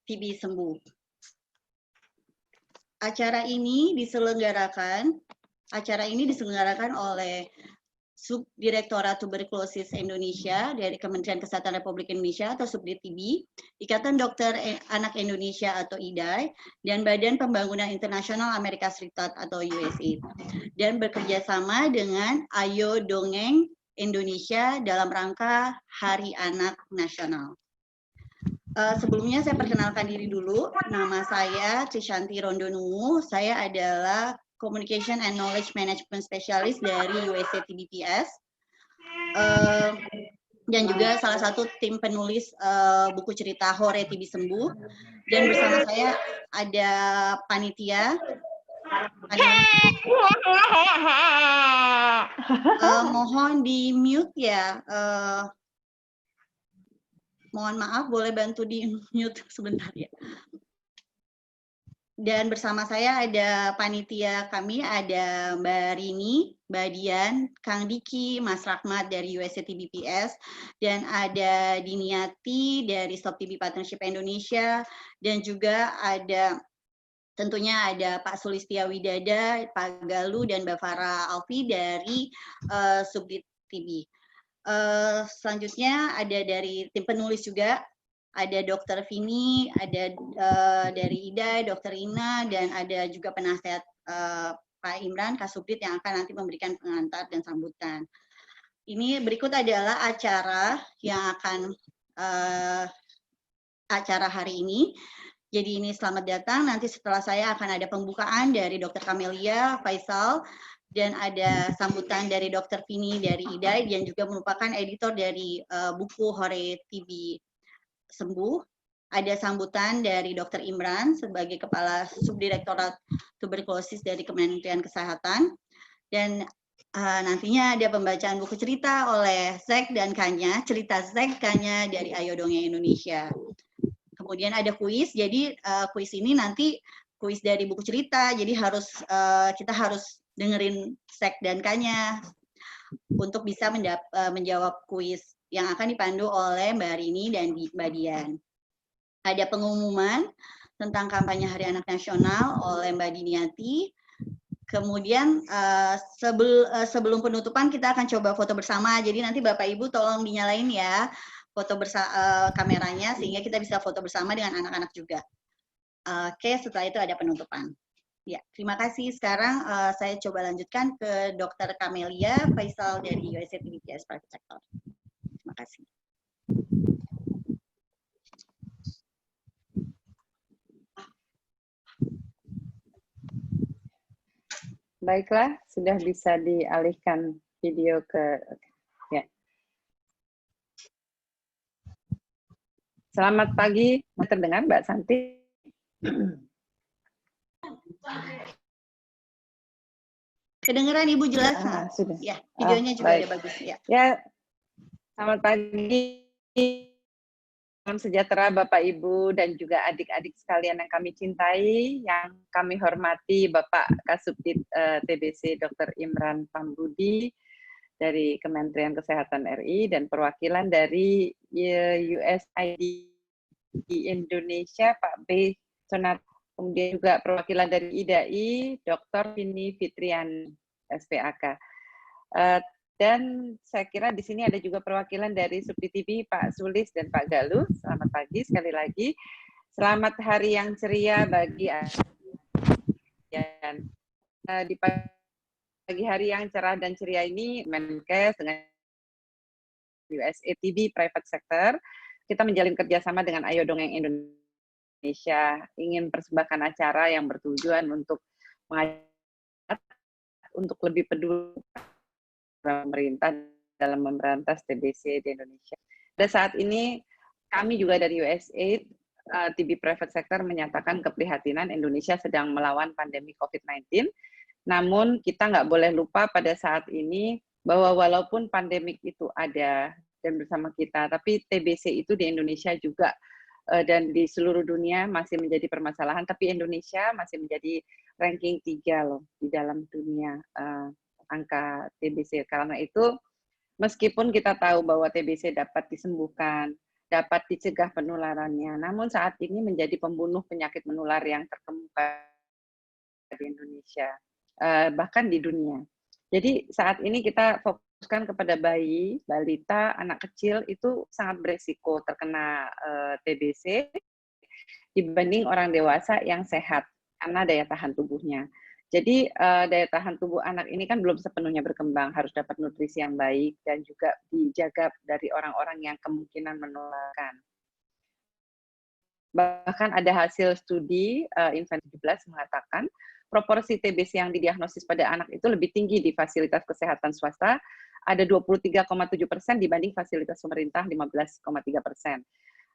TB sembuh. Acara ini diselenggarakan oleh Subdirektorat Tuberkulosis Indonesia dari Kementerian Kesehatan Republik Indonesia atau Subdit-TB, Ikatan Dokter Anak Indonesia atau IDAI, dan Badan Pembangunan Internasional Amerika Serikat atau USAID, dan bekerja sama dengan Ayo Dongeng Indonesia dalam rangka Hari Anak Nasional. Sebelumnya saya perkenalkan diri dulu. Nama saya Trishanti Rondonungu. Saya adalah Communication and Knowledge Management Specialist dari USAID TBPS, dan juga salah satu tim penulis buku cerita Hore TB Sembuh. Dan bersama saya ada panitia. Mohon di mute ya. Mohon maaf, boleh bantu di mute sebentar ya. Dan bersama saya ada panitia kami, ada Mbak Rini, Mbak Dian, Kang Diki, Mas Rahmat dari USAID TBPS, dan ada Diniati dari Stop TB Partnership Indonesia, dan juga ada tentunya ada Pak Sulistia Widada, Pak Galuh, dan Mbak Farah Alfi dari Subdit TB. Selanjutnya ada dari tim penulis juga, ada Dr. Vini, ada dari IDA, Dr. Ina, dan ada juga penasihat Pak Imran, Kasubdit yang akan nanti memberikan pengantar dan sambutan. Ini berikut adalah acara yang akan acara hari ini. Jadi ini selamat datang, nanti setelah saya akan ada pembukaan dari Dr. Camelia Faisal, dan ada sambutan dari Dr. Vini dari IDAI, dan juga merupakan editor dari buku Hore TB Sembuh. Ada sambutan dari Dr. Imran sebagai Kepala Subdirektorat Tuberkulosis dari Kementerian Kesehatan, dan nantinya ada pembacaan buku cerita oleh Zek dan Kanya, cerita Zek Kanya dari Ayo Dongeng Indonesia. Kemudian ada kuis, jadi kuis ini nanti kuis dari buku cerita, jadi kita harus dengerin Zek dan Kanya untuk bisa menjawab kuis yang akan dipandu oleh Mbak Rini dan Mbak Dian. Ada pengumuman tentang kampanye Hari Anak Nasional oleh Mbak Diniati. Kemudian sebelum penutupan kita akan coba foto bersama. Jadi nanti Bapak Ibu tolong dinyalain ya foto kameranya sehingga kita bisa foto bersama dengan anak-anak juga. Oke, setelah itu ada penutupan. Ya, terima kasih. Sekarang saya coba lanjutkan ke Dr. Camelia Faisal dari USAID TBPS Private Sector. Terima kasih. Baiklah, sudah bisa dialihkan video ke ya. Selamat pagi, terdengar Mbak Santi? Kedengeran Ibu jelas? Sudah. Ya, videonya juga ada bagus ya. Ya, selamat pagi. Salam sejahtera Bapak Ibu dan juga adik-adik sekalian yang kami cintai, yang kami hormati Bapak Kasubdit TBC Dr. Imran Pambudi dari Kementerian Kesehatan RI dan perwakilan dari USAID di Indonesia Pak B. Sonat, kemudian juga perwakilan dari IDAI Dr. Vini Fitrian SPAK. Dan saya kira di sini ada juga perwakilan dari Subdit TB, Pak Sulis dan Pak Galuh. Selamat pagi sekali lagi. Selamat hari yang ceria bagi di pagi hari yang cerah dan ceria ini, Menkes dengan USAID TB Private Sector, kita menjalin kerjasama dengan Ayo Dongeng Indonesia, ingin persembahkan acara yang bertujuan untuk mengajak untuk lebih peduli pemerintah dalam memberantas TBC di Indonesia. Pada saat ini kami juga dari USAID TB Private Sector menyatakan keprihatinan Indonesia sedang melawan pandemi COVID-19. Namun kita nggak boleh lupa pada saat ini bahwa walaupun pandemik itu ada dan bersama kita, tapi TBC itu di Indonesia juga dan di seluruh dunia masih menjadi permasalahan. Tapi Indonesia masih menjadi ranking 3 loh di dalam dunia angka TBC. Karena itu, meskipun kita tahu bahwa TBC dapat disembuhkan dapat dicegah penularannya. Namun saat ini menjadi pembunuh penyakit menular yang terkemuka di Indonesia, bahkan di dunia. Jadi saat ini kita fokuskan kepada bayi, balita, anak kecil itu sangat beresiko terkena TBC dibanding orang dewasa yang sehat karena daya tahan tubuhnya. Jadi daya tahan tubuh anak ini kan belum sepenuhnya berkembang, harus dapat nutrisi yang baik dan juga dijaga dari orang-orang yang kemungkinan menularkan. Bahkan ada hasil studi Invent 17 mengatakan proporsi TBC yang didiagnosis pada anak itu lebih tinggi di fasilitas kesehatan swasta, ada 23,7% dibanding fasilitas pemerintah 15,3%.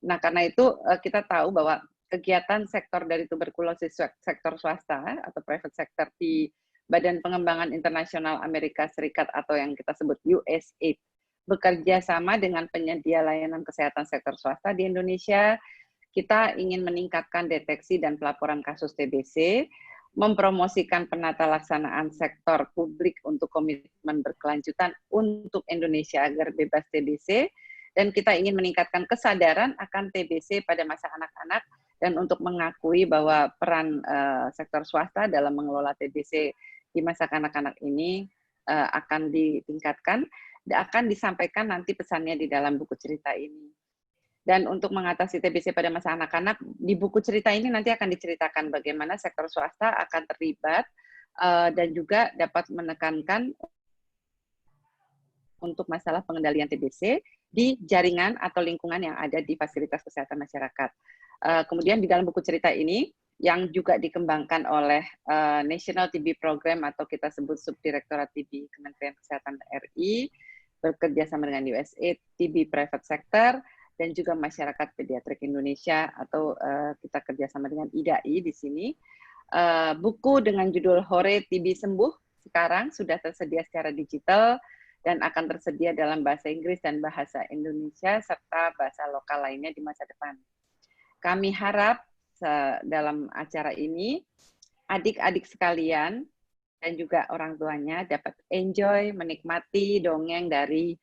Nah, karena itu kita tahu bahwa kegiatan sektor dari tuberkulosis sektor swasta atau private sector di Badan Pengembangan Internasional Amerika Serikat atau yang kita sebut USAID bekerja sama dengan penyedia layanan kesehatan sektor swasta di Indonesia. Kita ingin meningkatkan deteksi dan pelaporan kasus TBC, mempromosikan penata laksanaan sektor publik untuk komitmen berkelanjutan untuk Indonesia agar bebas TBC, dan kita ingin meningkatkan kesadaran akan TBC pada masa anak-anak dan untuk mengakui bahwa peran sektor swasta dalam mengelola TBC di masa kanak-kanak ini akan ditingkatkan dan akan disampaikan nanti pesannya di dalam buku cerita ini. Dan untuk mengatasi TBC pada masa anak-anak, di buku cerita ini nanti akan diceritakan bagaimana sektor swasta akan terlibat dan juga dapat menekankan untuk masalah pengendalian TBC di jaringan atau lingkungan yang ada di fasilitas kesehatan masyarakat. Kemudian di dalam buku cerita ini, yang juga dikembangkan oleh National TB Program atau kita sebut Subdirektorat TB Kementerian Kesehatan RI, bekerja sama dengan USAID, TB Private Sector, dan juga Masyarakat Pediatrik Indonesia atau kita kerjasama dengan IDAI di sini. Buku dengan judul Hore TB Sembuh sekarang sudah tersedia secara digital dan akan tersedia dalam bahasa Inggris dan bahasa Indonesia serta bahasa lokal lainnya di masa depan. Kami harap dalam acara ini adik-adik sekalian dan juga orang tuanya dapat enjoy, menikmati dongeng dari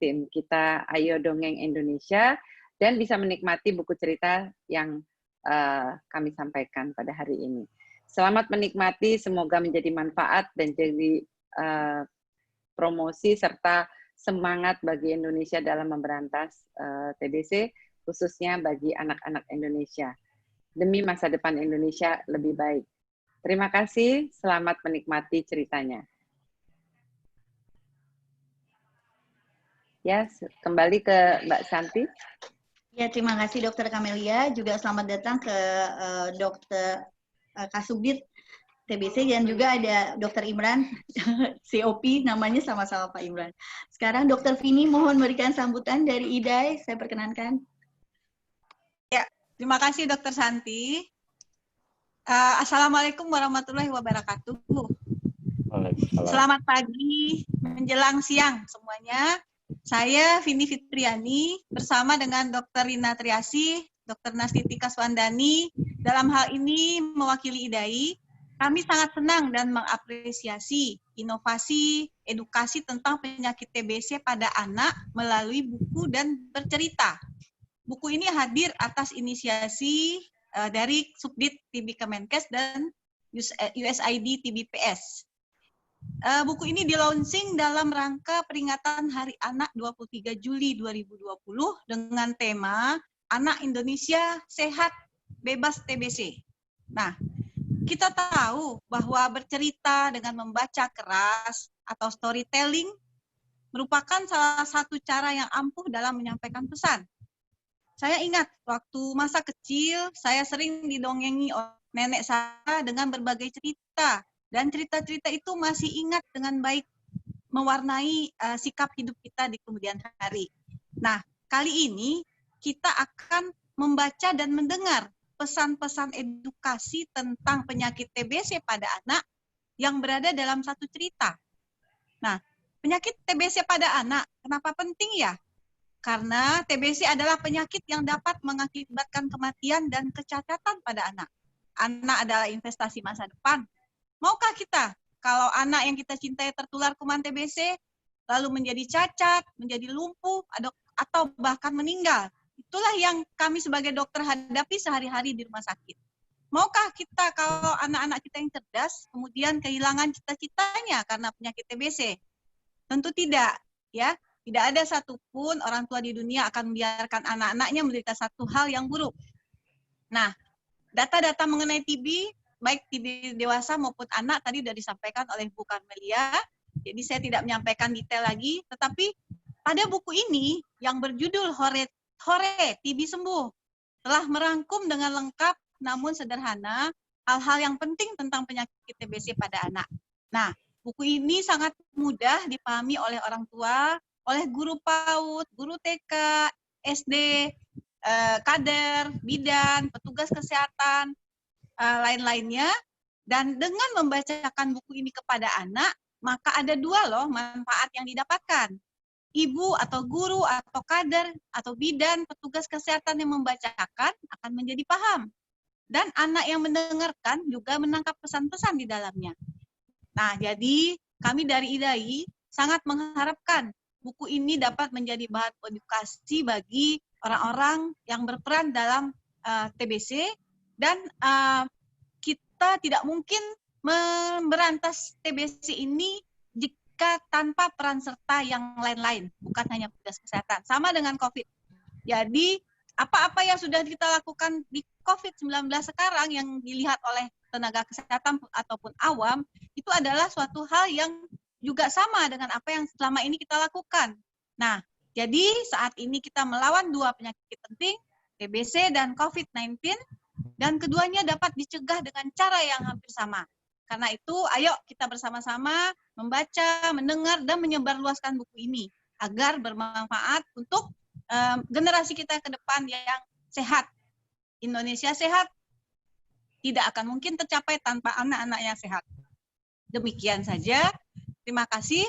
tim kita Ayo Dongeng Indonesia dan bisa menikmati buku cerita yang kami sampaikan pada hari ini. Selamat menikmati, semoga menjadi manfaat dan jadi promosi serta semangat bagi Indonesia dalam memberantas TBC, khususnya bagi anak-anak Indonesia. Demi masa depan Indonesia lebih baik. Terima kasih, selamat menikmati ceritanya. Ya, kembali ke Mbak Santi. Ya, terima kasih Dokter Kamelia. Juga selamat datang ke Dokter Kasubdit TBC dan juga ada Dokter Imran, COP, namanya sama-sama Pak Imran. Sekarang Dokter Vini mohon memberikan sambutan dari IDAI. Saya perkenankan. Ya, terima kasih Dokter Santi. Assalamualaikum warahmatullahi wabarakatuh. Selamat pagi menjelang siang semuanya. Saya Vini Fitriani bersama dengan Dr. Rina Triasi, Dr. Nastiti Kaswandani, dalam hal ini mewakili IDAI. Kami sangat senang dan mengapresiasi inovasi edukasi tentang penyakit TBC pada anak melalui buku dan bercerita. Buku ini hadir atas inisiasi dari Subdit TB Kemenkes dan USAID TBPS. Buku ini di-launching dalam rangka peringatan Hari Anak 23 Juli 2020 dengan tema Anak Indonesia Sehat Bebas TBC. Nah, kita tahu bahwa bercerita dengan membaca keras atau storytelling merupakan salah satu cara yang ampuh dalam menyampaikan pesan. Saya ingat waktu masa kecil, saya sering didongengi oleh nenek saya dengan berbagai cerita. Dan cerita-cerita itu masih ingat dengan baik, mewarnai sikap hidup kita di kemudian hari. Nah, kali ini kita akan membaca dan mendengar pesan-pesan edukasi tentang penyakit TBC pada anak yang berada dalam satu cerita. Nah, penyakit TBC pada anak, kenapa penting ya? Karena TBC adalah penyakit yang dapat mengakibatkan kematian dan kecacatan pada anak. Anak adalah investasi masa depan. Maukah kita kalau anak yang kita cintai tertular kuman TBC, lalu menjadi cacat, menjadi lumpuh, atau bahkan meninggal. Itulah yang kami sebagai dokter hadapi sehari-hari di rumah sakit. Maukah kita kalau anak-anak kita yang cerdas, kemudian kehilangan cita-citanya karena penyakit TBC? Tentu tidak, ya. Tidak ada satupun orang tua di dunia akan membiarkan anak-anaknya menderita satu hal yang buruk. Nah, data-data mengenai TB, baik TB dewasa maupun anak, tadi sudah disampaikan oleh Bu Carmelia, jadi saya tidak menyampaikan detail lagi, tetapi pada buku ini yang berjudul Hore TB Sembuh, telah merangkum dengan lengkap namun sederhana hal-hal yang penting tentang penyakit TBC pada anak. Nah, buku ini sangat mudah dipahami oleh orang tua, oleh guru PAUD, guru TK, SD, kader, bidan, petugas kesehatan, lain-lainnya. Dan dengan membacakan buku ini kepada anak, maka ada dua loh manfaat yang didapatkan. Ibu atau guru atau kader atau bidan, petugas kesehatan yang membacakan akan menjadi paham. Dan anak yang mendengarkan juga menangkap pesan-pesan di dalamnya. Nah, jadi kami dari IDAI sangat mengharapkan buku ini dapat menjadi bahan edukasi bagi orang-orang yang berperan dalam TBC, dan kita tidak mungkin memberantas TBC ini jika tanpa peran serta yang lain-lain, bukan hanya petugas kesehatan. Sama dengan COVID. Jadi apa-apa yang sudah kita lakukan di COVID-19 sekarang yang dilihat oleh tenaga kesehatan ataupun awam, itu adalah suatu hal yang juga sama dengan apa yang selama ini kita lakukan. Nah, jadi saat ini kita melawan dua penyakit penting, TBC dan COVID-19, dan keduanya dapat dicegah dengan cara yang hampir sama. Karena itu, ayo kita bersama-sama membaca, mendengar, dan menyebarluaskan buku ini agar bermanfaat untuk generasi kita ke depan yang sehat. Indonesia sehat tidak akan mungkin tercapai tanpa anak-anak yang sehat. Demikian saja. Terima kasih.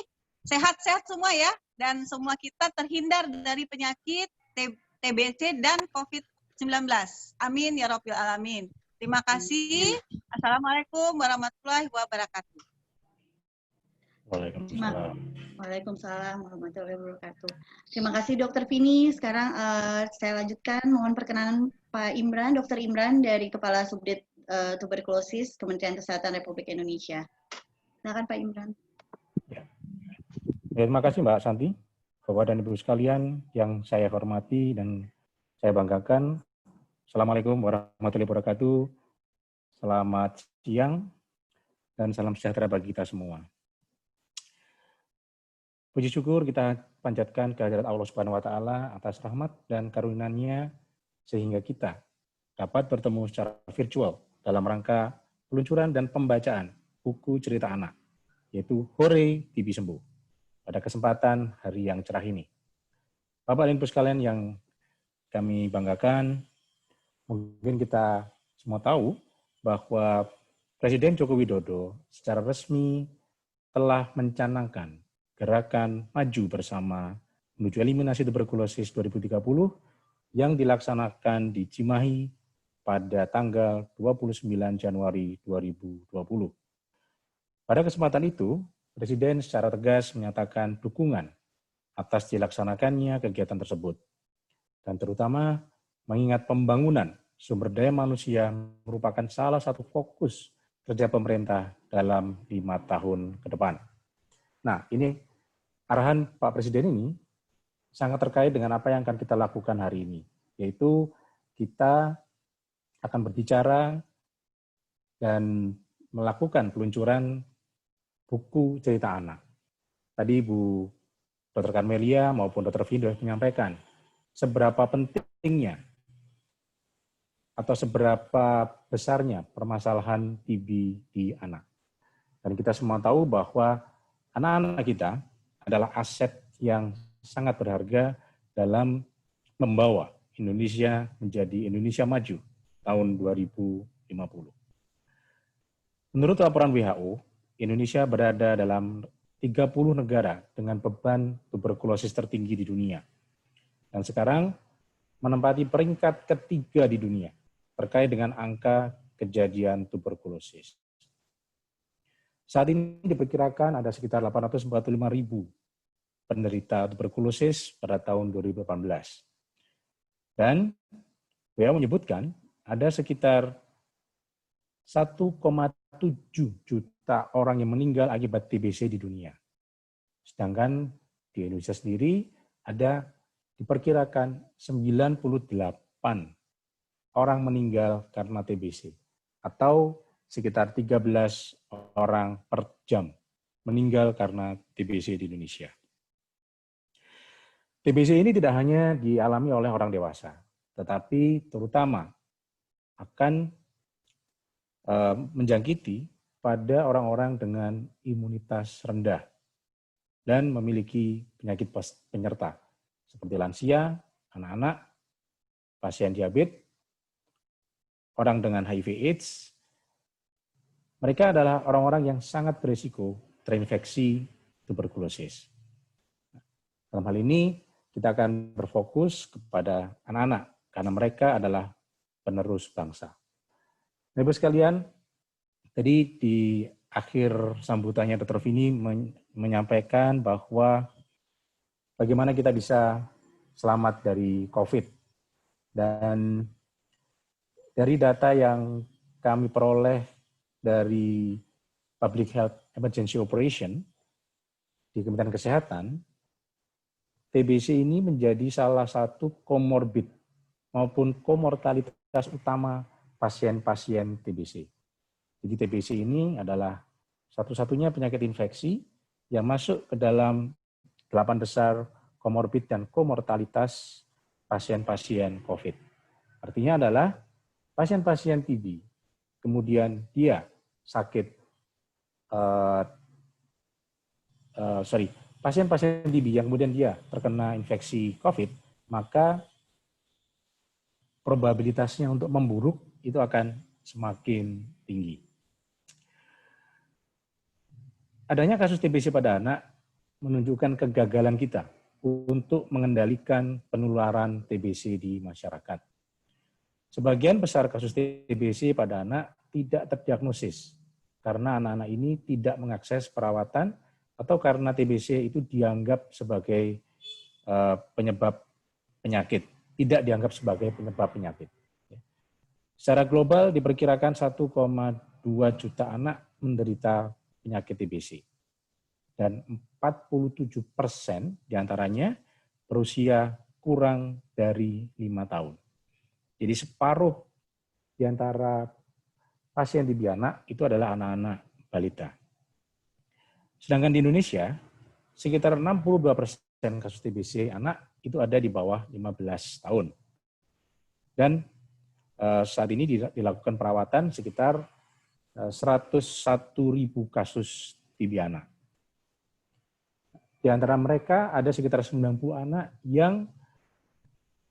Sehat-sehat semua ya. Dan semua kita terhindar dari penyakit TBC dan COVID-19. Amin ya Rabbil Alamin. Terima kasih. Assalamualaikum warahmatullahi wabarakatuh. Waalaikumsalam warahmatullahi wabarakatuh. Terima kasih Dr. Vini. Sekarang saya lanjutkan. Mohon perkenanan Pak Imran, Dr. Imran dari Kepala Subdit Tuberkulosis Kementerian Kesehatan Republik Indonesia. Silakan Pak Imran. Ya. Terima kasih Mbak Santi. Bapak dan Ibu sekalian yang saya hormati dan saya banggakan. Assalamualaikum warahmatullahi wabarakatuh. Selamat siang dan salam sejahtera bagi kita semua. Puji syukur kita panjatkan kehadirat Allah Subhanahu wa taala atas rahmat dan karunia-Nya sehingga kita dapat bertemu secara virtual dalam rangka peluncuran dan pembacaan buku cerita anak, yaitu Hore TB Sembuh, pada kesempatan hari yang cerah ini. Bapak dan Ibu sekalian yang kami banggakan, mungkin kita semua tahu bahwa Presiden Joko Widodo secara resmi telah mencanangkan Gerakan Maju Bersama Menuju Eliminasi Tuberkulosis 2030 yang dilaksanakan di Cimahi pada tanggal 29 Januari 2020. Pada kesempatan itu, Presiden secara tegas menyatakan dukungan atas dilaksanakannya kegiatan tersebut, dan terutama mengingat pembangunan sumber daya manusia merupakan salah satu fokus kerja pemerintah dalam 5 tahun ke depan. Nah, ini arahan Pak Presiden ini sangat terkait dengan apa yang akan kita lakukan hari ini, yaitu kita akan berbicara dan melakukan peluncuran buku cerita anak. Tadi Bu Dr. Carmelia maupun Dr. Vini sudah menyampaikan seberapa pentingnya atau seberapa besarnya permasalahan TB di anak. Dan kita semua tahu bahwa anak-anak kita adalah aset yang sangat berharga dalam membawa Indonesia menjadi Indonesia maju tahun 2050. Menurut laporan WHO, Indonesia berada dalam 30 negara dengan beban tuberkulosis tertinggi di dunia. Dan sekarang menempati peringkat ketiga di dunia terkait dengan angka kejadian tuberkulosis. Saat ini diperkirakan ada sekitar 845.000 penderita tuberkulosis pada tahun 2018. Dan WHO menyebutkan ada sekitar 1,7 juta orang yang meninggal akibat TBC di dunia. Sedangkan di Indonesia sendiri ada diperkirakan 98 orang meninggal karena TBC, atau sekitar 13 orang per jam meninggal karena TBC di Indonesia. TBC ini tidak hanya dialami oleh orang dewasa, tetapi terutama akan menjangkiti pada orang-orang dengan imunitas rendah dan memiliki penyakit penyerta seperti lansia, anak-anak, pasien diabetes, orang dengan HIV/AIDS. Mereka adalah orang-orang yang sangat berisiko terinfeksi tuberkulosis. Dalam hal ini, kita akan berfokus kepada anak-anak, karena mereka adalah penerus bangsa. Ibu sekalian, tadi di akhir sambutannya Dr. Vini menyampaikan bahwa bagaimana kita bisa selamat dari COVID. Dan dari data yang kami peroleh dari Public Health Emergency Operation di Kementerian Kesehatan, TBC ini menjadi salah satu komorbid maupun komortalitas utama pasien-pasien TBC. Jadi TBC ini adalah satu-satunya penyakit infeksi yang masuk ke dalam 8 besar komorbid dan komortalitas pasien-pasien COVID. Artinya adalah pasien-pasien TB, kemudian dia sakit, pasien-pasien TB yang kemudian dia terkena infeksi COVID, maka probabilitasnya untuk memburuk itu akan semakin tinggi. Adanya kasus TBC pada anak menunjukkan kegagalan kita untuk mengendalikan penularan TBC di masyarakat. Sebagian besar kasus TBC pada anak tidak terdiagnosis karena anak-anak ini tidak mengakses perawatan atau karena TBC itu dianggap sebagai penyebab penyakit, tidak dianggap sebagai penyebab penyakit. Secara global diperkirakan 1,2 juta anak menderita penyakit TBC. Dan 47% diantaranya berusia kurang dari 5 tahun. Jadi separuh di antara pasien TB anak itu adalah anak-anak balita. Sedangkan di Indonesia, sekitar 62% kasus TBC anak itu ada di bawah 15 tahun. Dan saat ini dilakukan perawatan sekitar 101.000 kasus TB anak. Di antara mereka ada sekitar 90 anak yang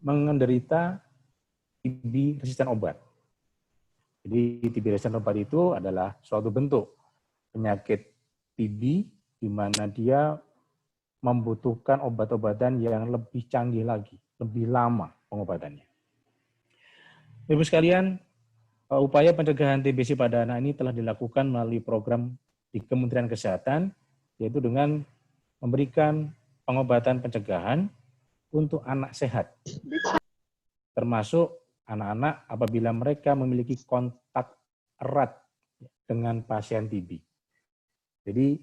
menderita TB resisten obat. Jadi TB resisten obat itu adalah suatu bentuk penyakit TB di mana dia membutuhkan obat-obatan yang lebih canggih lagi, lebih lama pengobatannya. Ibu sekalian, upaya pencegahan TBC pada anak ini telah dilakukan melalui program di Kementerian Kesehatan, yaitu dengan memberikan pengobatan pencegahan untuk anak sehat, termasuk anak-anak apabila mereka memiliki kontak erat dengan pasien TB. Jadi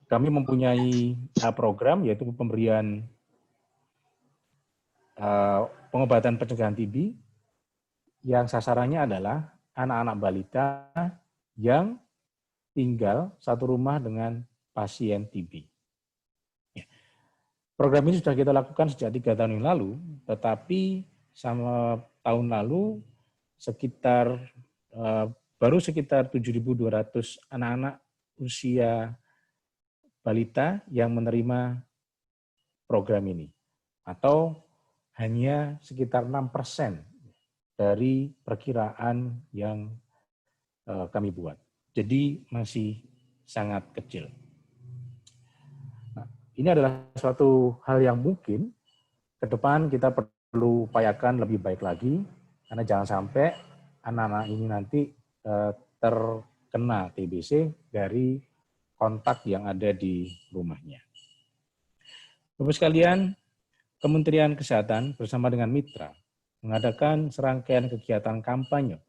kami mempunyai program yaitu pemberian pengobatan pencegahan TB yang sasarannya adalah anak-anak balita yang tinggal satu rumah dengan pasien TB. Program ini sudah kita lakukan sejak 3 tahun yang lalu, tetapi sama tahun lalu baru sekitar 7.200 anak-anak usia balita yang menerima program ini, atau hanya sekitar 6% dari perkiraan yang kami buat. Jadi masih sangat kecil. Nah, ini adalah suatu hal yang mungkin ke depan kita perlu upayakan lebih baik lagi, karena jangan sampai anak-anak ini nanti terkena terkena TBC dari kontak yang ada di rumahnya. Bapak sekalian, Kementerian Kesehatan bersama dengan mitra mengadakan serangkaian kegiatan kampanye,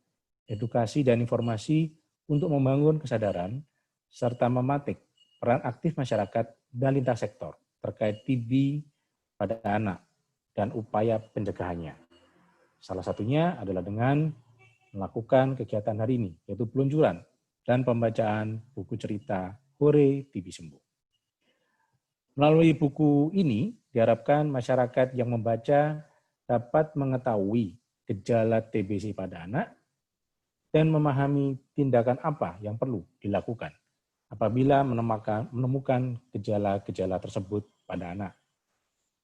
edukasi dan informasi untuk membangun kesadaran serta mematik peran aktif masyarakat dan lintas sektor terkait TB pada anak dan upaya pencegahannya. Salah satunya adalah dengan melakukan kegiatan hari ini, yaitu peluncuran dan pembacaan buku cerita Hore TB Sembuh. Melalui buku ini, diharapkan masyarakat yang membaca dapat mengetahui gejala TBC pada anak dan memahami tindakan apa yang perlu dilakukan apabila menemukan gejala-gejala tersebut pada anak.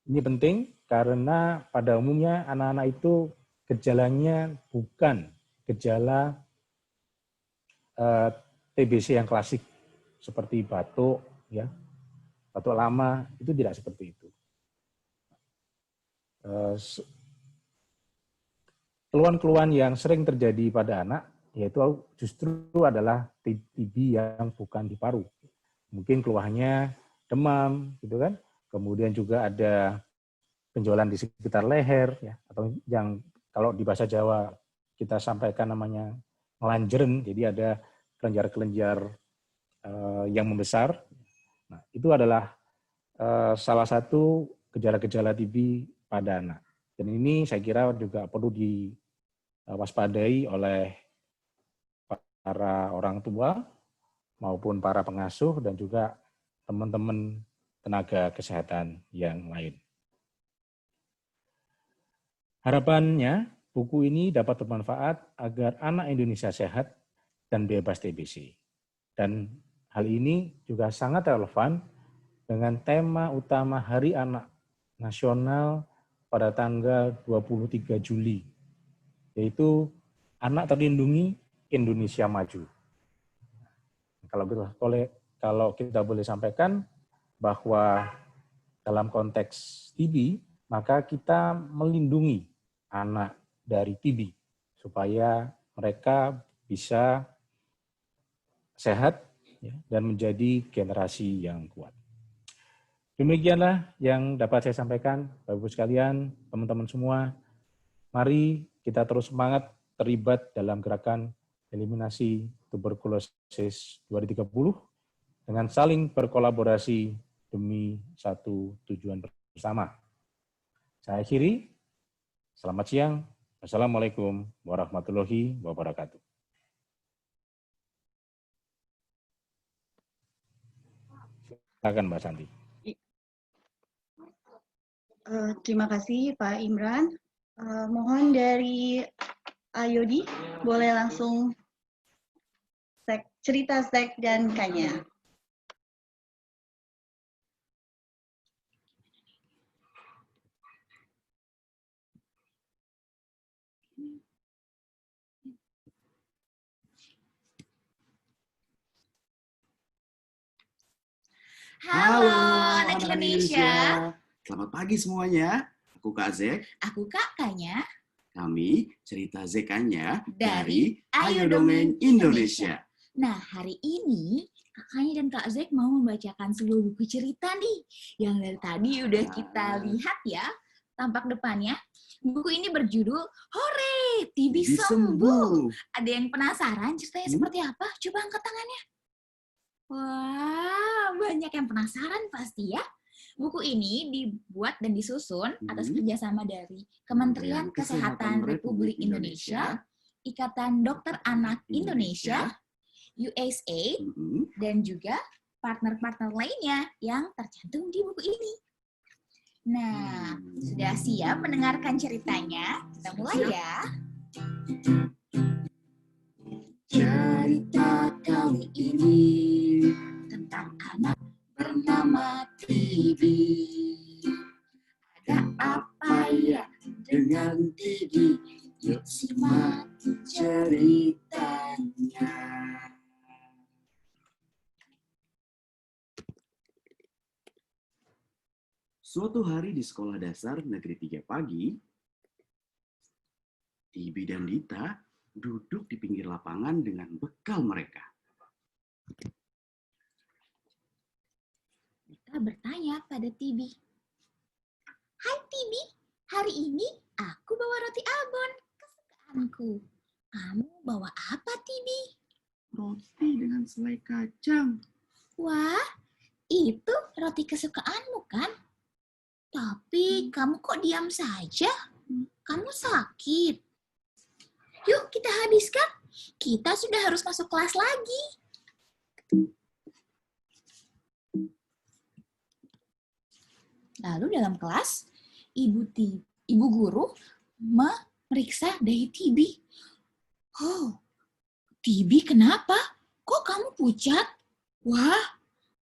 Ini penting karena pada umumnya anak-anak itu gejalanya bukan gejala TBC yang klasik seperti batuk, ya, batuk lama, itu tidak seperti itu. Keluhan-keluhan yang sering terjadi pada anak yaitu justru adalah TB yang bukan di paru. Mungkin keluhannya demam, gitu kan? Kemudian juga ada benjolan di sekitar leher, ya, atau yang kalau di bahasa Jawa kita sampaikan namanya ngelanjeren, jadi ada kelenjar-kelenjar yang membesar. Nah, itu adalah salah satu gejala-gejala TB pada anak. Dan ini saya kira juga perlu diwaspadai oleh para orang tua maupun para pengasuh dan juga teman-teman tenaga kesehatan yang lain. Harapannya, buku ini dapat bermanfaat agar anak Indonesia sehat dan bebas TBC. Dan hal ini juga sangat relevan dengan tema utama Hari Anak Nasional pada tanggal 23 Juli, yaitu Anak Terlindungi Indonesia Maju. Kalau kita boleh sampaikan bahwa dalam konteks TB, maka kita melindungi anak dari TB supaya mereka bisa sehat, ya, dan menjadi generasi yang kuat. Demikianlah yang dapat saya sampaikan, Bapak-Ibu sekalian, teman-teman semua. Mari kita terus semangat terlibat dalam gerakan eliminasi tuberkulosis 2030 dengan saling berkolaborasi demi satu tujuan bersama. Saya akhiri. Selamat siang. Wassalamualaikum warahmatullahi wabarakatuh. Silakan Mbak Santi. Terima kasih Pak Imran. Mohon dari Ayodi, boleh langsung cerita Zek dan Kanya. Halo anak Indonesia. Selamat pagi semuanya. Aku Kak Zek. Aku Kak Kanya. Kami cerita Zekanya Dari Ayo Dongeng Indonesia. Nah, hari ini Kak Kanya dan Kak Zek mau membacakan sebuah buku cerita nih. Yang dari tadi udah kita lihat ya, tampak depannya. Buku ini berjudul Hore TB Sembuh. Ada yang penasaran ceritanya seperti apa? Coba angkat tangannya. Wah, banyak yang penasaran pasti ya. Buku ini dibuat dan disusun atas kerjasama dari Kementerian Kesehatan Republik Indonesia, Ikatan Dokter Anak Indonesia, USAID, dan juga partner-partner lainnya yang tercantum di buku ini. Nah, sudah siap mendengarkan ceritanya? Kita mulai ya. Cerita kali ini tentang anak bernama TB. Ada apa ya dengan TB? Yuk simak ceritanya. Suatu hari di sekolah dasar negeri 3 pagi, TB dan Dita duduk di pinggir lapangan dengan bekal mereka. Kita bertanya pada Tibi. Hai Tibi, hari ini aku bawa roti Albon kesukaanku. Kamu bawa apa Tibi? Roti dengan selai kacang. Wah, itu roti kesukaanmu kan? Tapi kamu kok diam saja? Kamu sakit. Yuk kita habiskan. Kita sudah harus masuk kelas lagi. Lalu dalam kelas, ibu guru memeriksa dahi Tibi. Oh, Tibi kenapa? Kok kamu pucat? Wah,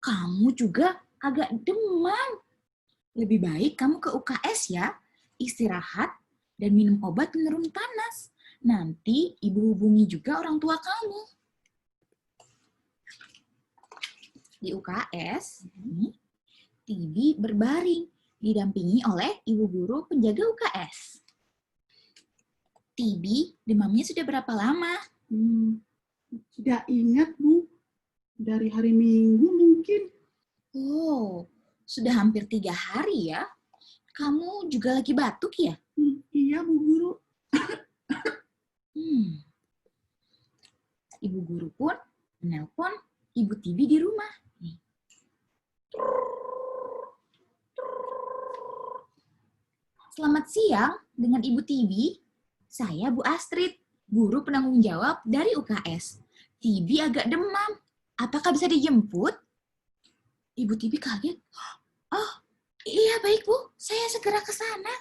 kamu juga agak demam. Lebih baik kamu ke UKS ya, istirahat dan minum obat penurun panas. Nanti ibu hubungi juga orang tua kamu. Di UKS, Tibi berbaring, didampingi oleh ibu guru penjaga UKS. Tibi, demamnya sudah berapa lama? Tidak ingat, Bu. Dari hari Minggu mungkin. Oh, sudah hampir 3 hari ya. Kamu juga lagi batuk ya? Iya, Bu Guru. Ibu guru pun menelpon Ibu Tibi di rumah. Selamat siang dengan Ibu Tibi. Saya Bu Astrid, guru penanggung jawab dari UKS. Tibi agak demam. Apakah bisa dijemput? Ibu Tibi kaget. Oh, iya baik Bu. Saya segera ke sana.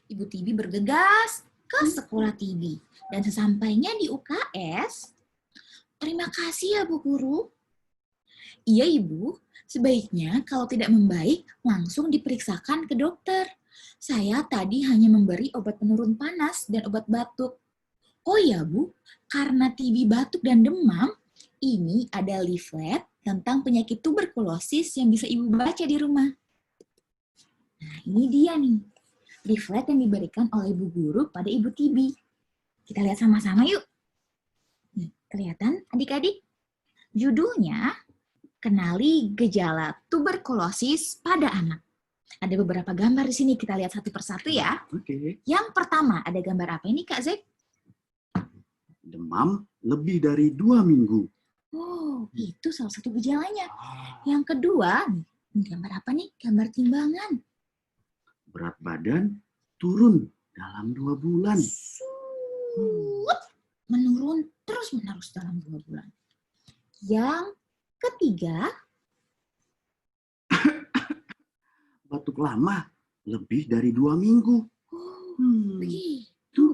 Ibu Tibi bergegas ke sekolah Tibi. Dan sesampainya di UKS, terima kasih ya Bu Guru. Iya Ibu, sebaiknya kalau tidak membaik langsung diperiksakan ke dokter. Saya tadi hanya memberi obat penurun panas dan obat batuk. Oh ya Bu, karena Tibi batuk dan demam, ini ada leaflet tentang penyakit tuberkulosis yang bisa Ibu baca di rumah. Nah ini dia nih, leaflet yang diberikan oleh Bu Guru pada Ibu Tibi. Kita lihat sama-sama yuk. Nih, kelihatan adik-adik? Judulnya, Kenali Gejala Tuberkulosis pada Anak. Ada beberapa gambar di sini, kita lihat satu persatu ya. Oke. Yang pertama, ada gambar apa ini Kak Zek? Demam lebih dari 2 minggu. Oh, itu salah satu gejalanya. Yang kedua, ini gambar apa nih? Gambar timbangan. Berat badan turun dalam 2 bulan. Menurun terus-menerus dalam 2 bulan. Yang ketiga, Batuk lama lebih dari 2 minggu. begitu.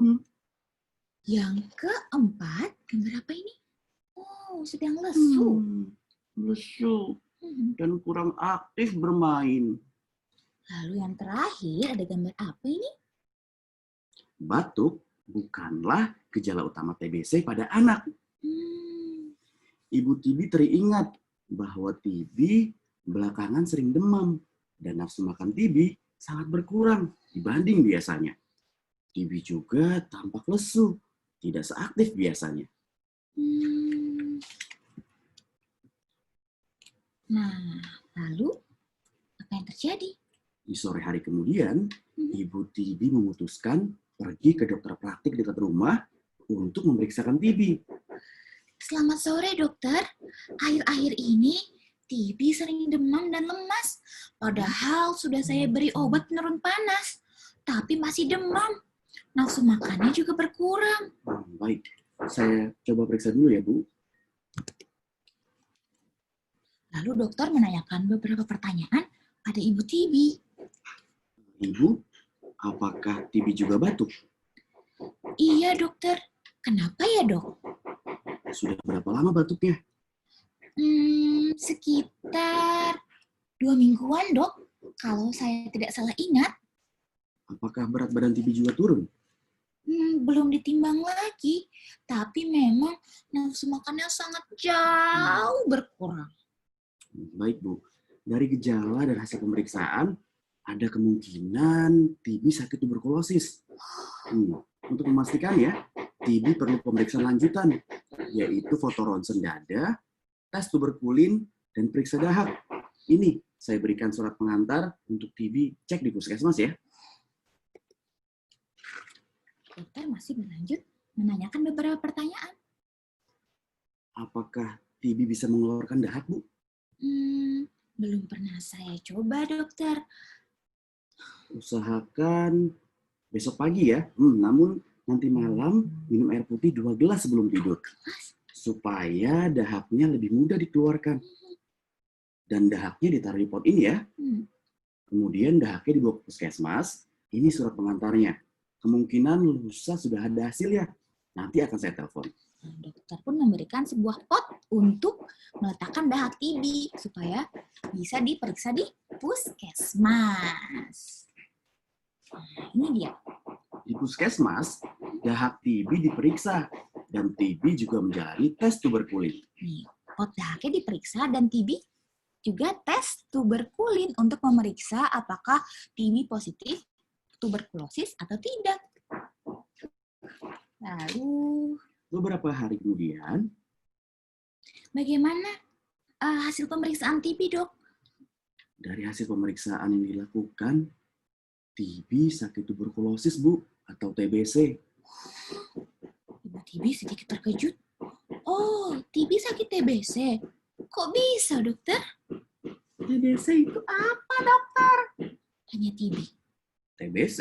Yang keempat, gambar apa ini? Oh, sedang lesu. Lesu dan kurang aktif bermain. Lalu yang terakhir, ada gambar apa ini? Batuk bukanlah gejala utama TBC pada anak. Ibu Tibi teringat bahwa Tibi belakangan sering demam dan nafsu makan Tibi sangat berkurang dibanding biasanya. Tibi juga tampak lesu, tidak seaktif biasanya. Nah, lalu apa yang terjadi? Di sore hari kemudian, Ibu Tibi memutuskan pergi ke dokter praktik dekat rumah untuk memeriksakan Tibi. Selamat sore dokter, akhir-akhir ini Tibi sering demam dan lemas. Padahal sudah saya beri obat penurun panas, tapi masih demam. Nafsu makannya juga berkurang. Baik, saya coba periksa dulu ya Bu. Lalu dokter menanyakan beberapa pertanyaan pada Ibu Tibi. Ibu, apakah Tibi juga batuk? Iya dokter, kenapa ya dok? Sudah berapa lama batuknya? Sekitar 2 mingguan dok, kalau saya tidak salah ingat. Apakah berat badan Tibi juga turun? Belum ditimbang lagi, tapi memang nafsu makannya sangat jauh berkurang. Baik Bu, dari gejala dan hasil pemeriksaan, ada kemungkinan Tibi sakit tuberkulosis. Untuk memastikan ya, TB perlu pemeriksaan lanjutan, yaitu foto ronsen dada, tes tuberkulin, dan periksa dahak. Ini saya berikan surat pengantar untuk TB cek di puskesmas ya. Dokter masih berlanjut menanyakan beberapa pertanyaan. Apakah TB bisa mengeluarkan dahak, Bu? Belum pernah saya coba, dokter. Usahakan besok pagi ya. Namun nanti malam minum air putih 2 gelas sebelum tidur. Supaya dahaknya lebih mudah dikeluarkan. Dan dahaknya ditaruh di pot ini ya. Kemudian dahaknya dibawa ke puskesmas. Ini surat pengantarnya. Kemungkinan lusa sudah ada hasilnya. Nanti akan saya telepon. Dokter pun memberikan sebuah pot untuk meletakkan dahak TB supaya bisa diperiksa di puskesmas. Nah, ini dia. Di puskesmas, dahak TB diperiksa dan TB juga menjalani tes tuberkulin. Nih, pot dahaknya diperiksa dan TB juga tes tuberkulin untuk memeriksa apakah TB positif tuberkulosis atau tidak. Lalu, Beberapa hari kemudian, bagaimana hasil pemeriksaan TB, dok? dari hasil pemeriksaan yang dilakukan, TB sakit tuberkulosis, Bu, atau TBC. Ibu TB sedikit terkejut. Oh, TB sakit TBC. Kok bisa, dokter? TBC itu apa, dokter? Tanya TB. TBC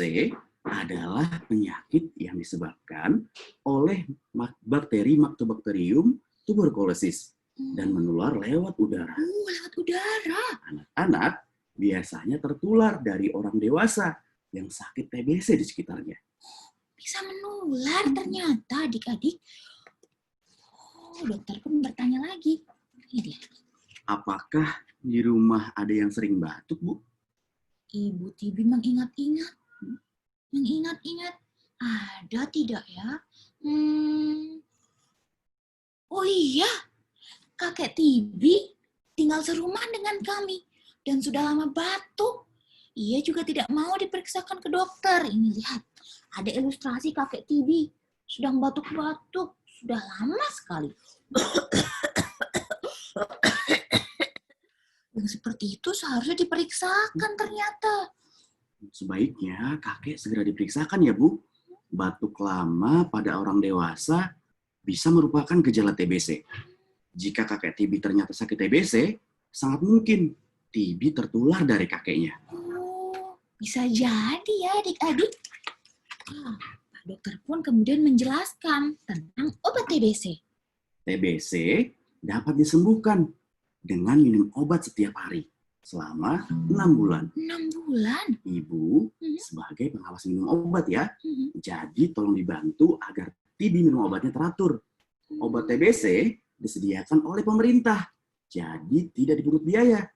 adalah penyakit yang disebabkan oleh bakteri Lactobacterium tuberculosis dan menular lewat udara. Lewat udara. Anak-anak biasanya tertular dari orang dewasa yang sakit TBC di sekitarnya. Bisa menular ternyata adik-adik. Oh, dokter pun bertanya lagi. Ini dia. Apakah di rumah ada yang sering batuk, Bu? Ibu TB mengingat-ingat. Ada tidak ya? Oh iya, kakek TB tinggal serumah dengan kami dan sudah lama batuk. Ia juga tidak mau diperiksakan ke dokter. Ini lihat, ada ilustrasi kakek TB sedang batuk-batuk. Sudah lama sekali. Yang seperti itu seharusnya diperiksakan ternyata. Sebaiknya kakek segera diperiksakan ya, Bu. Batuk lama pada orang dewasa bisa merupakan gejala TBC. Jika kakek TB ternyata sakit TBC, sangat mungkin TB tertular dari kakeknya. Oh, bisa jadi ya adik-adik. Pak dokter pun kemudian menjelaskan tentang obat TBC. TBC dapat disembuhkan dengan minum obat setiap hari selama 6 bulan. 6 bulan? Ibu sebagai pengawas minum obat ya. Jadi tolong dibantu agar TB minum obatnya teratur. Obat TBC disediakan oleh pemerintah. Jadi tidak dipungut biaya.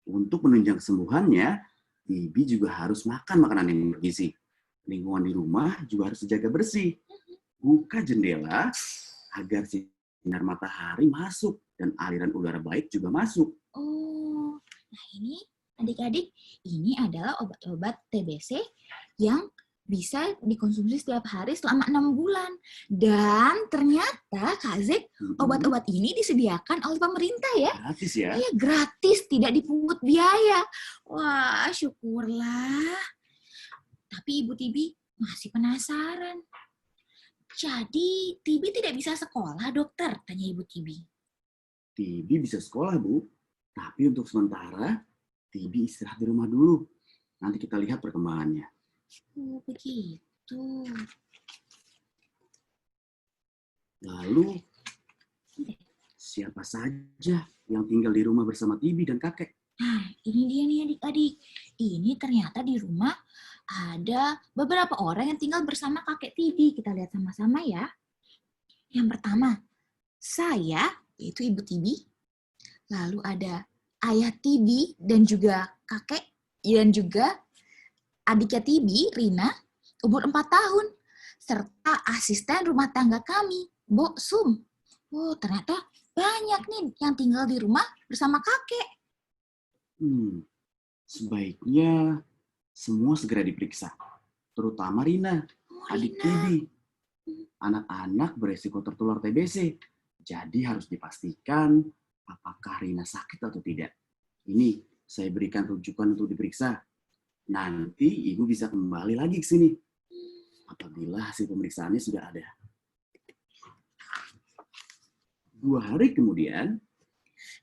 Untuk menunjang kesembuhannya, TB juga harus makan makanan yang bergizi. Lingkungan di rumah juga harus dijaga bersih. Buka jendela agar sinar matahari masuk dan aliran udara baik juga masuk. Oh, nah ini adik-adik, ini adalah obat-obat TBC yang bisa dikonsumsi setiap hari selama 6 bulan. Dan ternyata Kak Zek, obat-obat ini disediakan oleh pemerintah ya. Gratis ya? Iya, gratis, tidak dipungut biaya. Wah, syukurlah. Tapi Ibu Tibi masih penasaran. Jadi, Tibi tidak bisa sekolah, dokter? Tanya Ibu Tibi. Tibi bisa sekolah, Bu. Tapi untuk sementara, Tibi istirahat di rumah dulu. Nanti kita lihat perkembangannya. Oh, begitu. Lalu, siapa saja yang tinggal di rumah bersama Tibi dan kakek? Nah, ini dia nih adik-adik. Ini ternyata di rumah ada beberapa orang yang tinggal bersama kakek Tibi. Kita lihat sama-sama ya. Yang pertama, saya, yaitu Ibu Tibi. Lalu ada ayah Tibi dan juga kakek, dan juga adiknya Tibi, Rina, umur 4 tahun. Serta asisten rumah tangga kami, Bo Sum. Oh, ternyata banyak nih yang tinggal di rumah bersama kakek. Sebaiknya semua segera diperiksa. Terutama Rina, adik Tibi. anak-anak beresiko tertular TBC. Jadi harus dipastikan apakah Rina sakit atau tidak. Ini saya berikan rujukan untuk diperiksa. Nanti Ibu bisa kembali lagi ke sini apabila hasil pemeriksaannya sudah ada. 2 hari kemudian,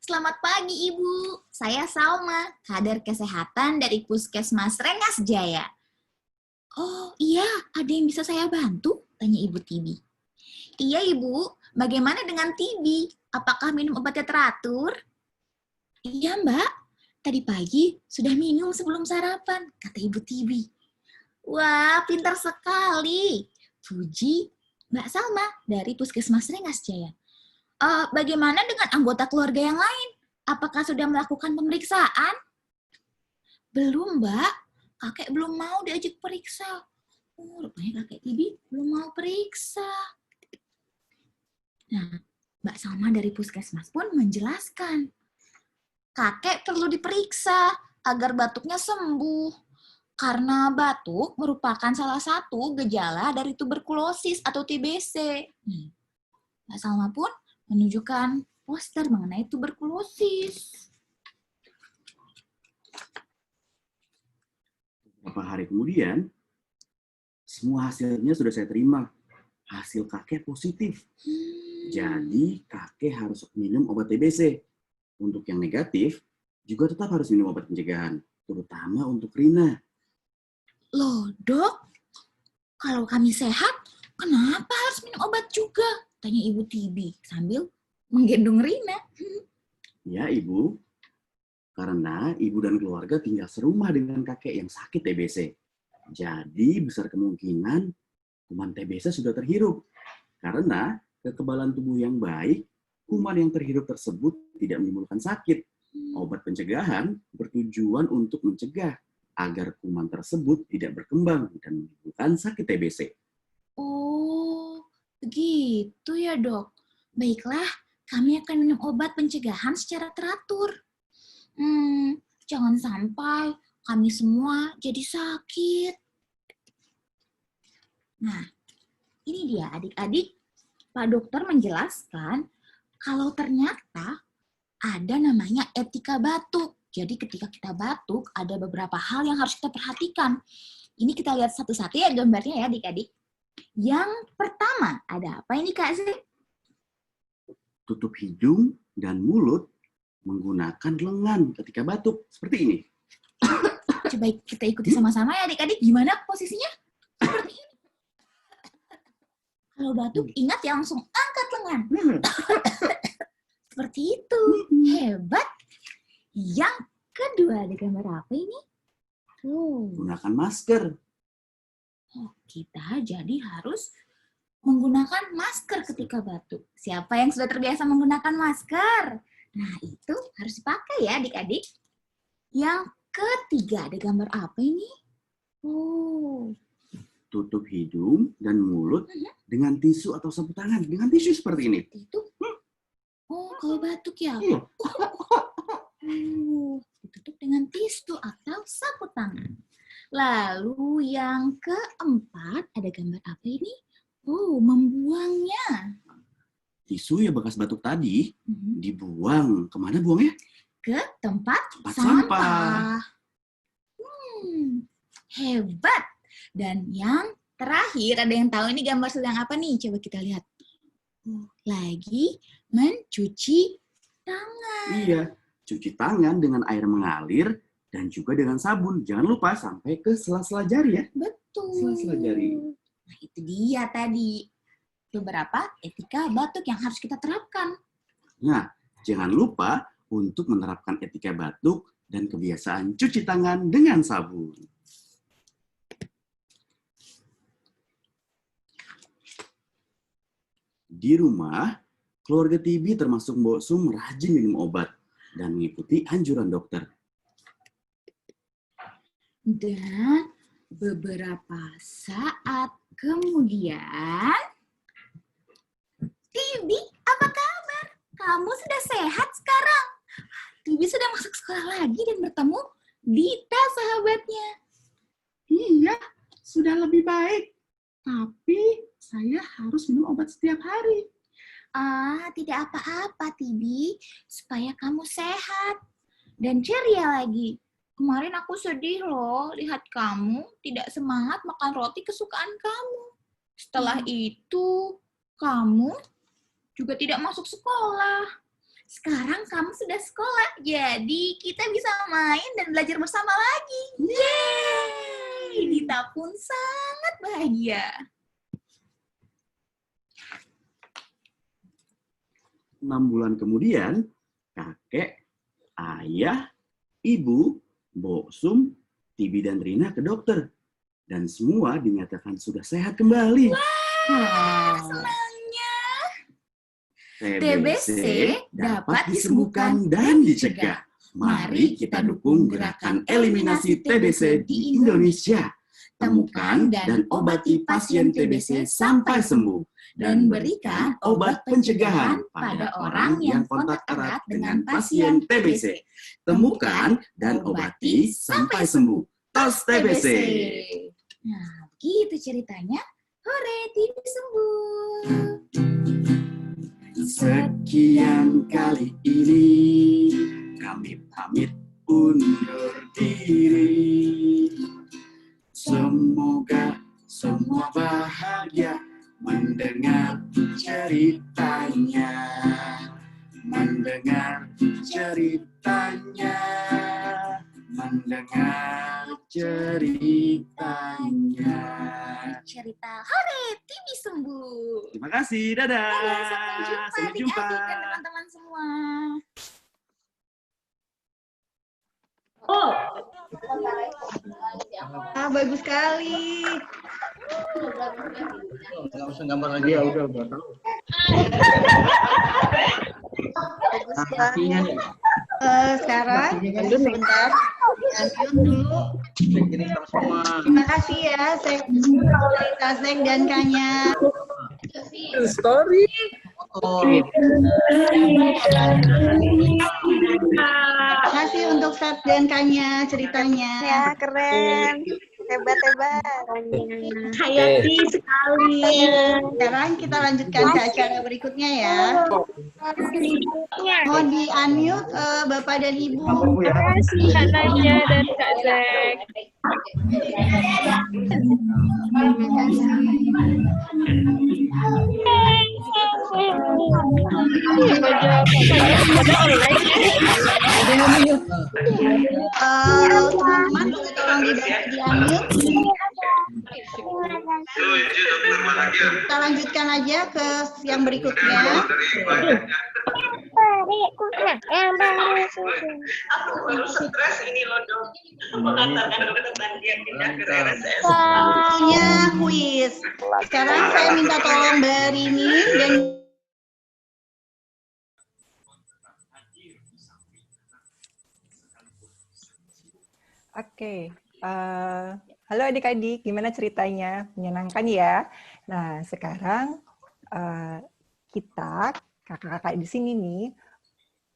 Selamat pagi, Ibu. Saya Salma, kader kesehatan dari Puskesmas Rengas Jaya. Oh iya, ada yang bisa saya bantu? Tanya Ibu Tibi. Iya, Ibu. Bagaimana dengan Tibi? Apakah minum obatnya teratur? Iya, Mbak. Tadi pagi sudah minum sebelum sarapan, kata Ibu Tibi. Wah, pintar sekali. Puji Mbak Salma dari Puskesmas Rengas Jaya. Bagaimana dengan anggota keluarga yang lain? Apakah sudah melakukan pemeriksaan? Belum, Mbak. Kakek belum mau diajak periksa. Rupanya kakek Tibi belum mau periksa. Nah, Mbak Salma dari Puskesmas pun menjelaskan. Kakek perlu diperiksa agar batuknya sembuh. Karena batuk merupakan salah satu gejala dari tuberkulosis atau TBC. Mbak Salma pun menunjukkan poster mengenai tuberkulosis. beberapa hari kemudian, semua hasilnya sudah saya terima. Hasil kakek positif. Jadi kakek harus minum obat TBC. Untuk yang negatif, juga tetap harus minum obat pencegahan, terutama untuk Rina. Loh, Dok, kalau kami sehat, kenapa harus minum obat juga? Tanya Ibu Tibi sambil menggendong Rina. Ya, Ibu. Karena Ibu dan keluarga tinggal serumah dengan kakek yang sakit TBC. Jadi, besar kemungkinan kuman TBC sudah terhirup. Karena kekebalan tubuh yang baik, kuman yang terhirup tersebut tidak menimbulkan sakit. Obat pencegahan bertujuan untuk mencegah agar kuman tersebut tidak berkembang dan menimbulkan sakit TBC. Oh, begitu ya, Dok. Baiklah, kami akan minum obat pencegahan secara teratur. Jangan sampai kami semua jadi sakit. Nah, ini dia adik-adik. Pak dokter menjelaskan kalau ternyata ada namanya etika batuk. Jadi ketika kita batuk, ada beberapa hal yang harus kita perhatikan. Ini kita lihat satu-satu ya gambarnya ya adik-adik. Yang pertama, ada apa ini Kak Zee? Tutup hidung dan mulut menggunakan lengan ketika batuk. Seperti ini. Coba kita ikuti sama-sama ya adik-adik. Gimana posisinya? Seperti ini. Kalau batuk, ingat ya langsung angkat lengan. Seperti itu. Hebat. Yang kedua, ada gambar apa ini? Tuh. Gunakan masker. Oh, kita jadi harus menggunakan masker ketika batuk. Siapa yang sudah terbiasa menggunakan masker? Nah, itu harus dipakai ya adik-adik. Yang ketiga, ada gambar apa ini? Oh, Tutup hidung dan mulut dengan tisu atau sapu tangan. Dengan tisu seperti ini. itu. Oh, kalau batuk ya. Iya. Ditutup dengan tisu atau sapu tangan. Lalu yang keempat, ada gambar apa ini? Oh, membuangnya. Tisu yang bekas batuk tadi dibuang. Kemana buangnya? Ke tempat Sampah. Hebat. Dan yang terakhir, ada yang tahu ini gambar sedang apa nih? Coba kita lihat. Lagi mencuci tangan. Iya. Cuci tangan dengan air mengalir dan juga dengan sabun. Jangan lupa sampai ke sela-sela jari ya. Betul. Sela-sela jari. Nah, itu dia tadi. Beberapa etika batuk yang harus kita terapkan. Nah, jangan lupa untuk menerapkan etika batuk dan kebiasaan cuci tangan dengan sabun. Di rumah, keluarga Tibi termasuk Mbok Sum rajin minum obat dan mengikuti anjuran dokter. Dan beberapa saat kemudian, Tibi, apa kabar? Kamu sudah sehat sekarang? Tibi sudah masuk sekolah lagi dan bertemu Dita sahabatnya. Iya, sudah lebih baik. tapi saya harus minum obat setiap hari. Tidak apa-apa, Tibi. Supaya kamu sehat dan ceria lagi. Kemarin aku sedih loh lihat kamu tidak semangat makan roti kesukaan kamu. Setelah itu, kamu juga tidak masuk sekolah. Sekarang kamu sudah sekolah, jadi kita bisa main dan belajar bersama lagi. Yeay! Dita pun sangat bahagia. 6 bulan kemudian, kakek, ayah, ibu, Boksum, Tibi, dan Rina ke dokter. Dan semua dinyatakan sudah sehat kembali. Wah, senangnya. TBC dapat disembuhkan dan dicegah. Mari kita dukung gerakan eliminasi TBC di Indonesia. Temukan dan obati pasien TBC sampai sembuh. Dan berikan obat pencegahan pada orang yang kontak erat dengan pasien TBC. Temukan dan obati sampai sembuh. Tos TBC. Nah, begitu ceritanya. Hore, Tibi sembuh. Sekian kali ini kami pamit undur diri. Semoga semua bahagia mendengar ceritanya. Mendengar ceritanya. Mendengar ceritanya. Cerita Hore, Tibi sembuh. Terima kasih, dadah. Dadah, sampai jumpa Sampai jumpa. adik-adik dan teman-teman semua. Bagus sekali. Nggak usah gambar lagi ya, udah tahu. Bagus sekali. Sekarang sebentar, lanjut dulu. Ini sama-sama. Terima kasih ya, Sek dan Kanya. Story. Oh, Terima kasih untuk Sek dan Kanya ceritanya. Ya, keren. Hebat-hebat. Hayati sekali. Sekarang kita lanjutkan ke acara berikutnya ya. Mau di-unmute Bapak dan Ibu. Terima kasih Kak Nanya dan Kak Zek. Teman-teman boleh tolong di-unmute. Kita lanjutkan aja ke yang berikutnya. Waktunya kuis. Sekarang saya minta tolong Mbak Rini dan Oke, halo adik-adik, gimana ceritanya? Menyenangkan ya? Nah, sekarang kita, kakak-kakak di sini nih,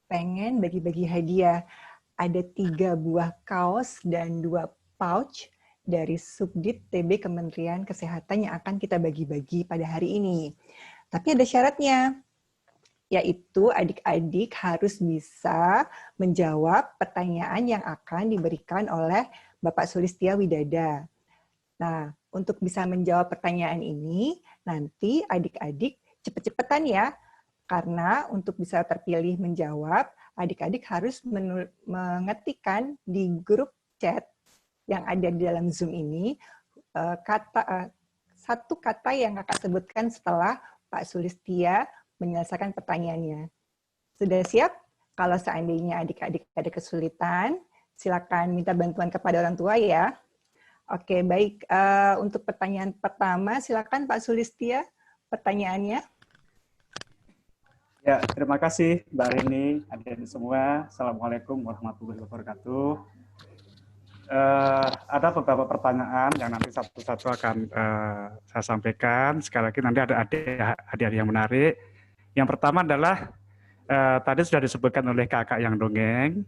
pengen bagi-bagi hadiah. Ada 3 buah kaos dan 2 pouch dari Subdit TB Kementerian Kesehatan yang akan kita bagi-bagi pada hari ini. Tapi ada syaratnya, yaitu adik-adik harus bisa menjawab pertanyaan yang akan diberikan oleh Bapak Sulistia Widada. Nah, untuk bisa menjawab pertanyaan ini, nanti adik-adik cepet-cepetan ya, karena untuk bisa terpilih menjawab, adik-adik harus mengetikkan di grup chat yang ada di dalam Zoom ini, satu kata yang kakak sebutkan setelah Pak Sulistia menyelesaikan pertanyaannya. Sudah siap? Kalau seandainya adik-adik ada kesulitan, silakan minta bantuan kepada orang tua ya. Oke, baik. Untuk pertanyaan pertama, silakan Pak Sulistia, pertanyaannya. Ya, terima kasih Mbak Rini, adik-adik semua. Assalamualaikum warahmatullahi wabarakatuh. Ada beberapa pertanyaan yang nanti satu-satu akan saya sampaikan. Sekali lagi nanti ada adik-adik yang menarik. Yang pertama adalah tadi sudah disebutkan oleh kakak yang dongeng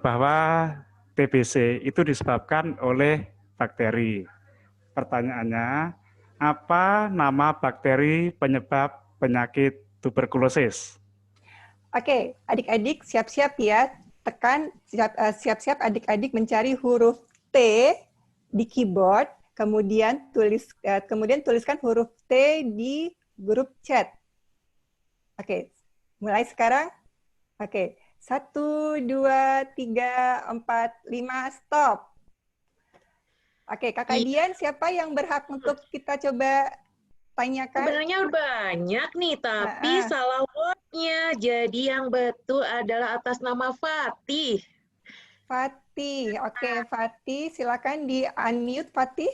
bahwa TBC itu disebabkan oleh bakteri. pertanyaannya, apa nama bakteri penyebab penyakit tuberkulosis? Oke, adik-adik siap-siap ya. Tekan, siap-siap adik-adik mencari huruf T di keyboard, kemudian tuliskan huruf T di grup chat. Oke, mulai sekarang. Oke, 1, 2, 3, 4, 5, stop. Oke, Kakak Dian, siapa yang berhak untuk kita coba tanyakan? Sebenarnya banyak nih, tapi salah wordnya. Jadi yang betul adalah atas nama Fatih. Fatih, oke Fatih, silakan di unmute Fatih.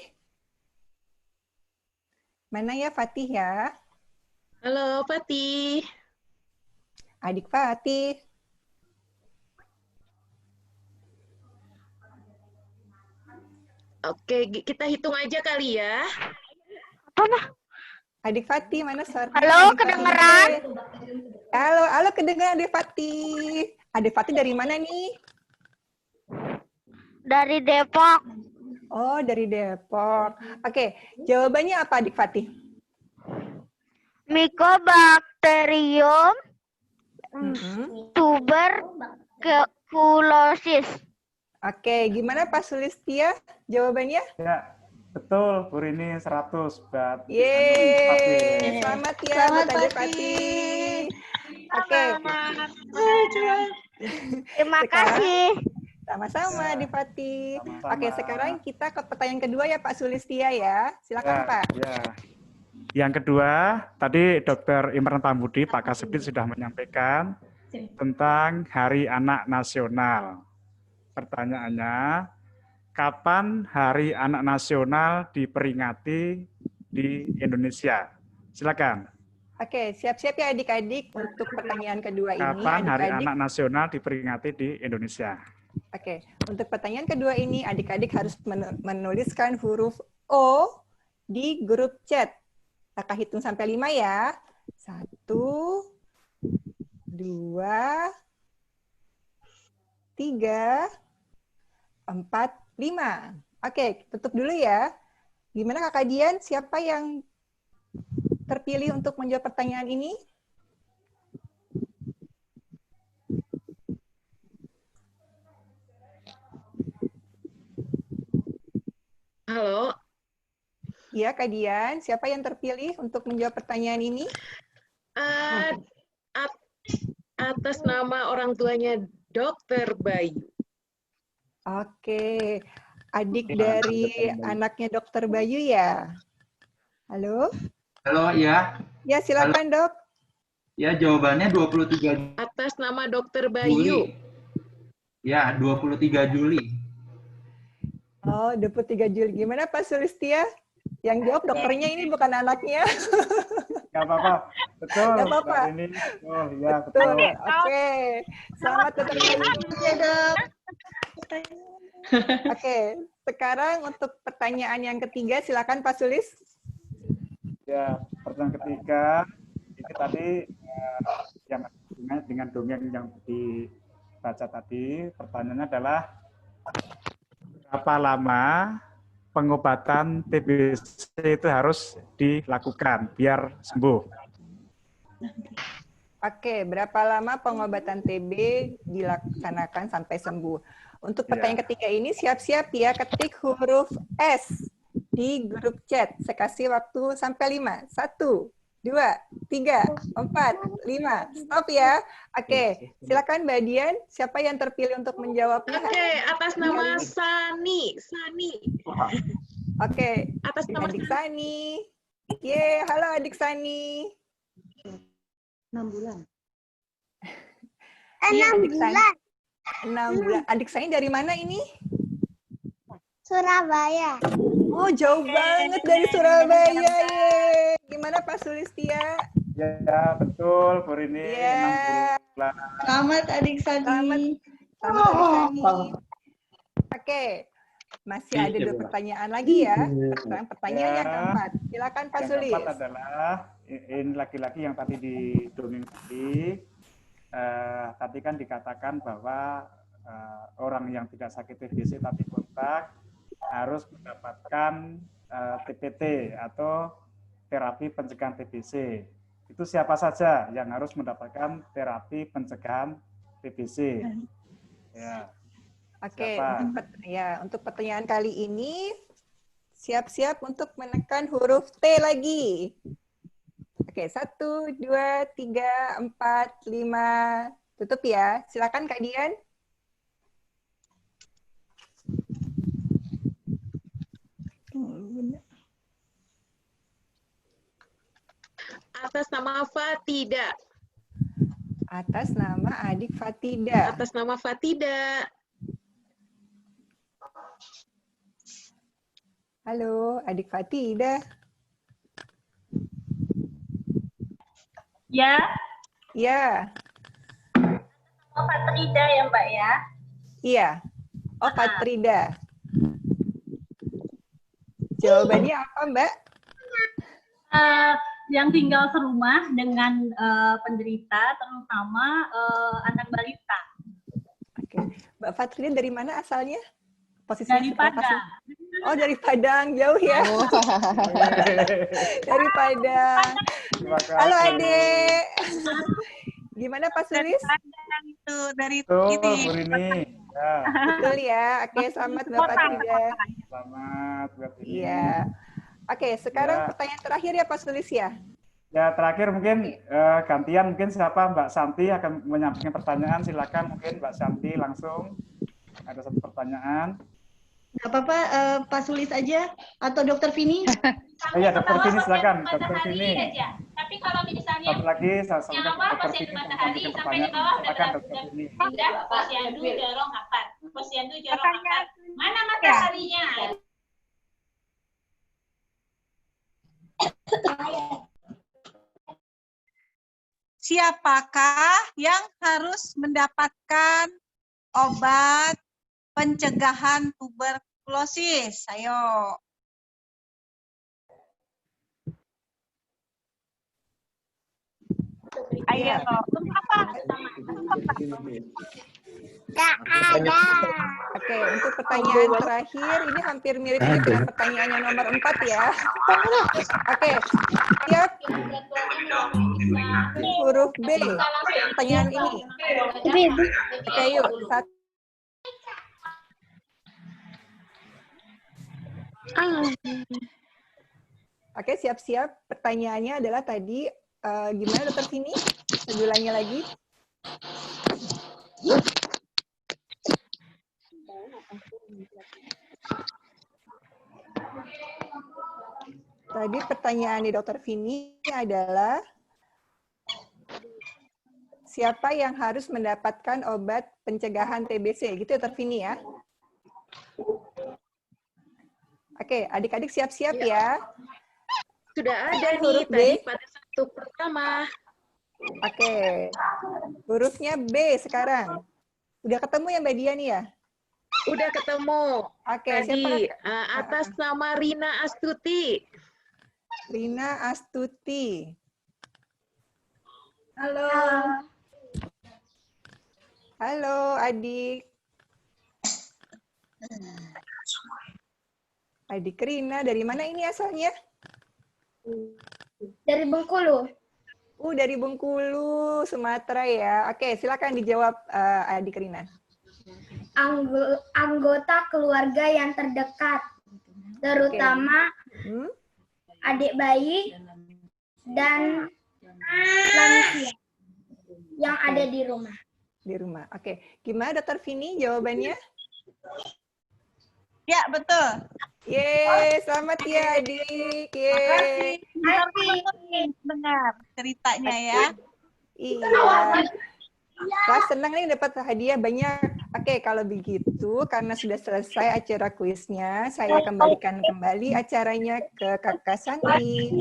Mana ya Fatih ya? Halo Fatih. Adik Fatih. Oke, kita hitung aja kali ya. Adik Fatih, mana suaranya? Halo, Adik kedengeran? Fatih. Halo, kedengeran Adik Fatih. Adik Fatih dari mana nih? Dari Depok. Oh, dari Depok. Oke, jawabannya apa Adik Fatih? Mycobacterium tuberculosis. Oke, gimana Pak Sulistia jawabannya? Ya, betul, Bu Rini 100 buat Yeay, selamat ya buat Adik Fatih. Oke. Terima kasih. Sama-sama Adik Fatih. Oke, sekarang kita ke pertanyaan kedua ya Pak Sulistia ya. Silakan Pak. Ya. Yang kedua, tadi Dr. Imran Pambudi, Pak Kasubdit sudah menyampaikan tentang Hari Anak Nasional. Pertanyaannya, kapan Hari Anak Nasional diperingati di Indonesia? Silakan. Oke, siap-siap ya adik-adik untuk pertanyaan kedua ini. Kapan Hari Adik-adik. Anak Nasional diperingati di Indonesia? Oke, untuk pertanyaan kedua ini adik-adik harus menuliskan huruf O di grup chat. Kakak hitung sampai 5 ya. 1, 2, 3, 4, 5. Oke, tutup dulu ya. Gimana Kakak Dian? Siapa yang terpilih untuk menjawab pertanyaan ini? Halo. Iya, Kak Dian. Siapa yang terpilih untuk menjawab pertanyaan ini? Atas nama orang tuanya Dr. Bayu. Oke, adik dari anaknya Dokter Bayu ya? Halo? Halo, ya. Ya, silakan Dok. Ya, jawabannya 23 Atas nama Dr. Bayu. Juli. Ya, 23 Juli. Oh, 23 Juli. Gimana Pak Sulistia? Yang jawab dokternya ini bukan anaknya. Gak apa-apa. Betul. Gak apa-apa. Ini. Oh, ya, Betul. betul. Oke. Selamat Dokter Bayu. Ya, Dok. Oke, sekarang untuk pertanyaan yang ketiga, silakan Pak Sulis. Ya, pertanyaan ketiga, ini tadi yang dengan dongeng yang dibaca tadi, pertanyaannya adalah berapa lama pengobatan TBC itu harus dilakukan biar sembuh? Oke, berapa lama pengobatan TB dilaksanakan sampai sembuh? Untuk pertanyaan ketiga ini siap-siap ya, ketik huruf S di grup chat. Saya kasih waktu sampai 5. 1, 2, 3, 4, 5. Stop ya. Oke, silakan Mbak Dian. Siapa yang terpilih untuk menjawabnya? Oke, atas nama Sani. Oke, atas nama Adik Sani. Ye, halo Adik Sani. 6 bulan. 6 bulan. 6 bulan. Adik Sani dari mana ini? Surabaya. Oh, jauh banget dari Surabaya. Ye. Gimana Pak Sulistia? Ya, betul, Bu Rini. Ya. 6 bulan. Selamat Adik Sani. Selamat Adik Sani. Oke, masih ada 2 pertanyaan lagi ya. Sekarang pertanyaan yang keempat. Silakan Pak Sulis. Yang keempat adalah, ini laki-laki yang tadi didongeng tadi, tadi kan dikatakan bahwa orang yang tidak sakit TBC tapi kontak harus mendapatkan TPT atau terapi pencegahan TBC. Itu siapa saja yang harus mendapatkan terapi pencegahan TBC? Ya. Oke, Siapa? untuk pertanyaan kali ini siap-siap untuk menekan huruf T lagi. Oke, 1, 2, 3, 4, 5. Tutup ya. Silakan Kak Dian. Atas nama Fatida. Atas nama adik Fatida. Atas nama Fatida. Halo, adik Fatida. Ya. Ya. Oh, Fatrida ya, Mbak ya? Iya. Oh, Fatrida. Jawabannya apa, Mbak? Yang tinggal serumah dengan penderita, terutama anak balita. Oke. Mbak Fatrida dari mana asalnya? Posisinya Dari sebelah Padang. Oh, dari Padang. Jauh ya? Dari Padang. Halo, Adek. Gimana Pak Sulis? Itu dari Tuh, ini. Bu Rini. Ya. Betul ya. Oke, selamat Mbak Fatrida. Selamat buat ini. Iya. Oke, sekarang Ya. pertanyaan terakhir ya Pak Sulis ya. Ya, terakhir mungkin gantian mungkin siapa Mbak Santi akan menyampaikan pertanyaan. Silakan mungkin Mbak Santi langsung. Ada satu pertanyaan. Nggak apa-apa, Pak Sulis aja atau Dokter Vini? Iya, Dokter Vini silakan. Dokter Vini. Aja. Tapi kalau misalnya Satu lagi saya yang sampaikan awal Dokter posyandu Vini untuk matahari menyampaikan sampai di pertanyaan. bawah Silakan Dokter Vini. udah posyandu jorong akar. Posyandu jorong akar. Mana mataharinya? Siapakah yang harus mendapatkan obat pencegahan tuberkulosis? Ayo. Ayo. Gak ada. Oke, untuk pertanyaan terakhir, ini hampir mirip-mirip dengan pertanyaan yang nomor 4 ya. Oke, siap. Huruf B, pertanyaan ini. Oke, yuk. Oke, siap-siap. Pertanyaannya adalah tadi, gimana Dokter Vini? Ulangi lagi. Tadi pertanyaan di Dokter Vini adalah siapa yang harus mendapatkan obat pencegahan TBC, gitu ya Dokter Vini ya? Oke, adik-adik siap-siap ya. Sudah ada huruf nih B. tadi pada satu pertama. Oke, hurufnya B sekarang. Udah ketemu ya Mbak Dian ya? Udah ketemu. Oke, Tadi siapa? atas nama Rina Astuti. Rina Astuti. Halo. Halo adik. Adik Rina, dari mana ini asalnya? Dari Bengkulu. Dari Bengkulu, Sumatera ya. Oke, silakan dijawab adik Rina. Anggota keluarga yang terdekat, terutama adik bayi dan lansia yang ada di rumah. Di rumah. Oke, gimana Dokter Vini jawabannya? Ya, betul. Yeay, selamat ya adik. Yeay. Dengar ceritanya ya. Iya. Wah, senang nih dapat hadiah banyak. Oke, kalau begitu, karena sudah selesai acara kuisnya, saya kembalikan kembali acaranya ke Kakak Santi.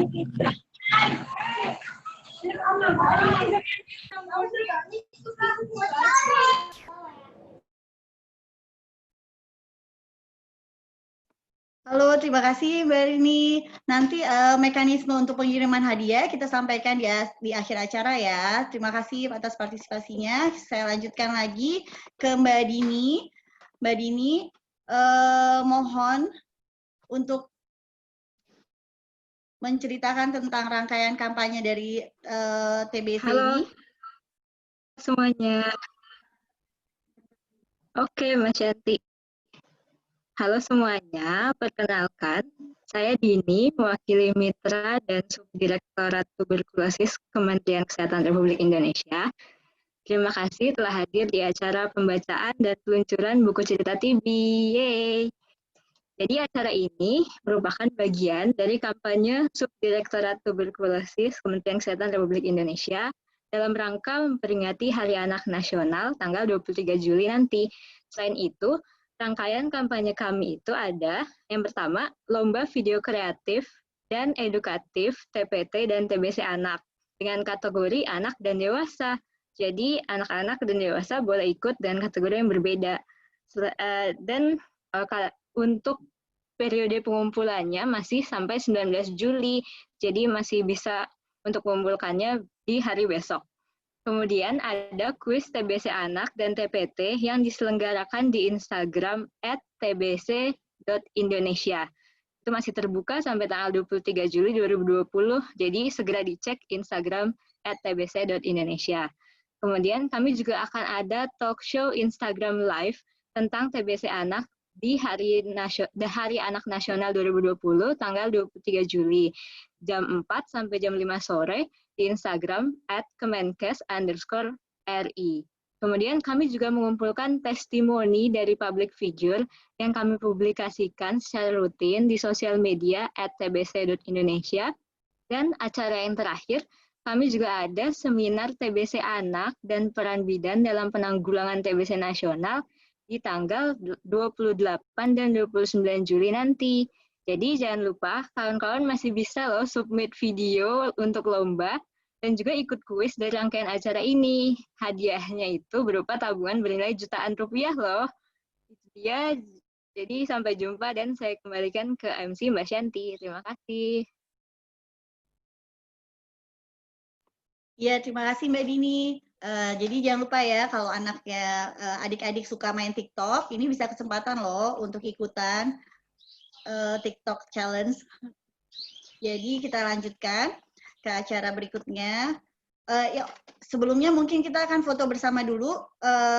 Halo, terima kasih Mbak Rini. Nanti mekanisme untuk pengiriman hadiah kita sampaikan di akhir acara ya. Terima kasih atas partisipasinya. Saya lanjutkan lagi ke Mbak Dini. Mbak Dini, mohon untuk menceritakan tentang rangkaian kampanye dari TBC Halo ini? semuanya. Oke, Mas Yanti. Halo semuanya, perkenalkan, saya Dini, mewakili Mitra dan Subdirektorat Tuberkulosis Kementerian Kesehatan Republik Indonesia. Terima kasih telah hadir di acara pembacaan dan peluncuran buku cerita TB. Yeay! Jadi acara ini merupakan bagian dari kampanye Subdirektorat Tuberkulosis Kementerian Kesehatan Republik Indonesia dalam rangka memperingati Hari Anak Nasional tanggal 23 Juli nanti. Selain itu, rangkaian kampanye kami itu ada, yang pertama, lomba video kreatif dan edukatif TPT dan TBC anak dengan kategori anak dan dewasa. Jadi, anak-anak dan dewasa boleh ikut dengan kategori yang berbeda. Dan untuk periode pengumpulannya masih sampai 19 Juli, jadi masih bisa untuk mengumpulkannya di hari besok. Kemudian ada kuis TBC Anak dan TPT yang diselenggarakan di Instagram @tbc.indonesia. Itu masih terbuka sampai tanggal 23 Juli 2020, jadi segera dicek Instagram @tbc.indonesia. Kemudian kami juga akan ada talk show Instagram Live tentang TBC Anak di Hari Anak Nasional 2020, tanggal 23 Juli, jam 4 sampai jam 5 sore, di Instagram @kemenkes_ri. Kemudian kami juga mengumpulkan testimoni dari public figure yang kami publikasikan secara rutin di sosial media @tbc.indonesia. Dan acara yang terakhir, kami juga ada seminar TBC Anak dan peran bidan dalam penanggulangan TBC nasional di tanggal 28 dan 29 Juli nanti. Jadi jangan lupa, kawan-kawan masih bisa loh submit video untuk lomba dan juga ikut kuis dari rangkaian acara ini. Hadiahnya itu berupa tabungan bernilai jutaan rupiah loh. Itu dia. Jadi sampai jumpa dan saya kembalikan ke MC Mbak Shanti. Terima kasih. Ya, terima kasih Mbak Dini. Jadi jangan lupa ya, kalau anaknya adik-adik suka main TikTok, ini bisa kesempatan loh untuk ikutan TikTok Challenge. Jadi kita lanjutkan ke acara berikutnya. Sebelumnya mungkin kita akan foto bersama dulu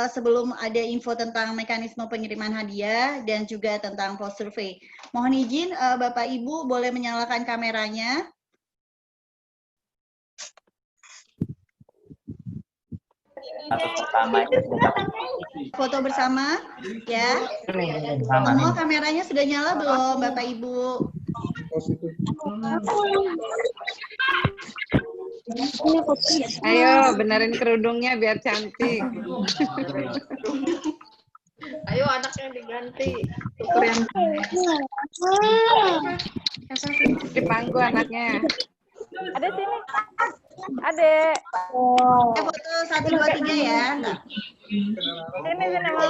sebelum ada info tentang mekanisme pengiriman hadiah dan juga tentang post survey. Mohon izin Bapak Ibu boleh menyalakan kameranya. Foto bersama ya. Semua kameranya sudah nyala belum Bapak Ibu? Ayo benerin kerudungnya biar cantik. Ayo anaknya diganti. Di pangku anaknya. Ada sini. Adek. Foto 1, 2, 3 ya. Sini sini.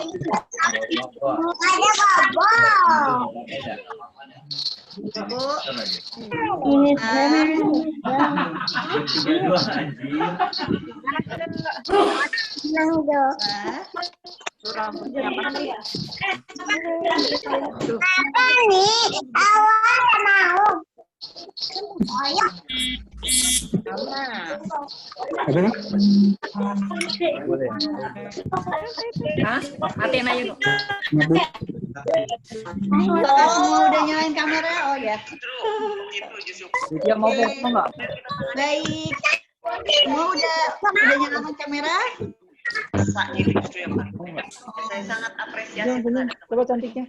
Bu. Ini Matiin aja kok. Apakah semua udah nyalain kamera? Oh ya. Dia mau foto nggak? Baik. Semua udah nyalakan kamera? Saya sangat apresiasi Coba cantiknya.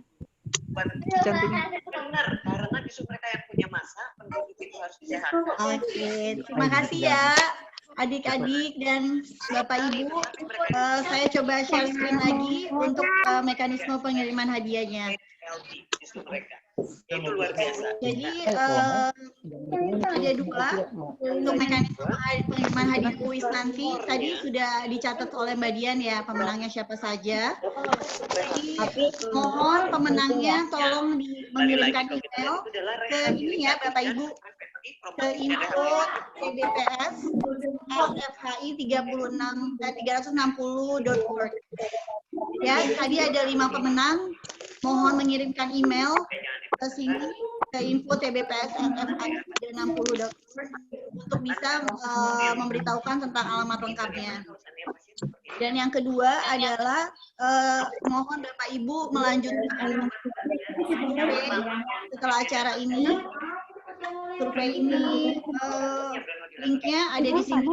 cantiknya. Benar, karena justru mereka yang punya masa penduduk itu harus disehatkan. Oke, terima kasih ya adik-adik dan Bapak Ibu. Saya coba share screen lagi untuk mekanisme pengiriman hadiahnya. Justru mereka. Itu luar biasa. Jadi ada dua untuk mekanisme pengiriman hadiah kuis nanti. Tadi sudah dicatat oleh Mbak Dian ya pemenangnya siapa saja. Jadi mohon pemenangnya tolong mengirimkan email ke ini ya Bapak Ibu, ke info tbps fhi 360.org. Ya, tadi ada 5 pemenang. Mohon mengirimkan email ke sini ke info TBPSNF ada 60 dokter untuk bisa memberitahukan tentang alamat lengkapnya. Dan yang kedua adalah mohon Bapak Ibu melanjutkan survei setelah acara ini. Survei ini linknya ada di sini.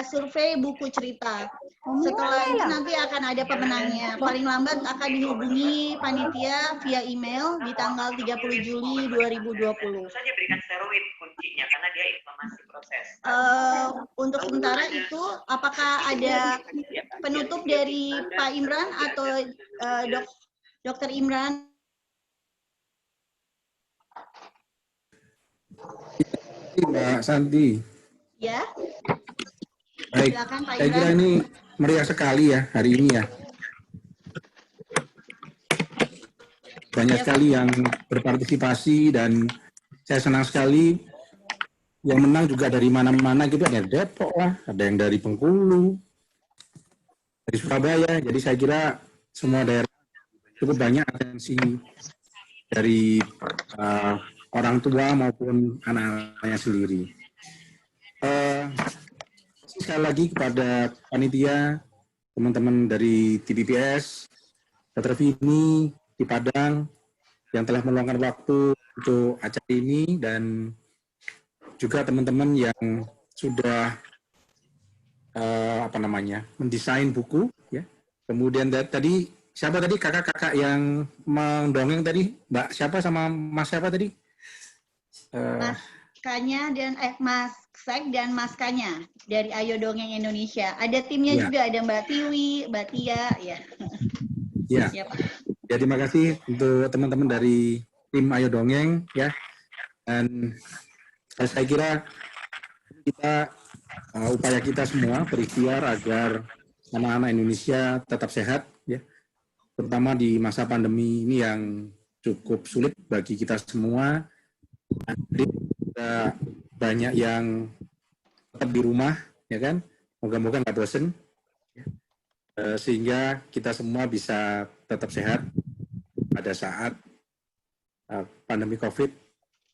Survei buku cerita. Setelah ini nanti akan ada pemenangnya. Paling lambat akan dihubungi panitia via email di tanggal 30 Juli 2020. Saja berikan steroid kuncinya karena dia inflamasi proses. Untuk sementara itu, apakah ada penutup dari Pak Imran atau Dokter Imran? Mbak Santi. Ya. Baik, Silakan, Pak saya kira Imran. ini meriah sekali ya hari ini ya. Banyak sekali yang berpartisipasi dan saya senang sekali yang menang juga dari mana-mana gitu, ada Depok lah, ada yang dari Bengkulu, dari Surabaya. Jadi saya kira semua daerah cukup banyak atensi dari orang tua maupun anak-anaknya sendiri. Sekali lagi kepada panitia, teman-teman dari TBPS, Dr. Vini di Padang yang telah meluangkan waktu untuk acara ini dan juga teman-teman yang sudah mendesain buku ya. Kemudian tadi siapa tadi kakak-kakak yang mendongeng tadi, Mbak siapa sama Mas siapa tadi? Mas Kanya dan Mas Sek dan Mas Kanya dari Ayo Dongeng Indonesia. Ada timnya Ya. juga, ada Mbak Tiwi, Mbak Tia, ya. Ya. Siap. Ya, terima kasih untuk teman-teman dari tim Ayo Dongeng ya. Dan saya kira kita upaya kita semua berikhtiar agar anak-anak Indonesia tetap sehat ya. Terutama di masa pandemi ini yang cukup sulit bagi kita semua. Jadi banyak yang tetap di rumah ya kan. Moga-moga nggak bosen. Sehingga kita semua bisa tetap sehat pada saat pandemi COVID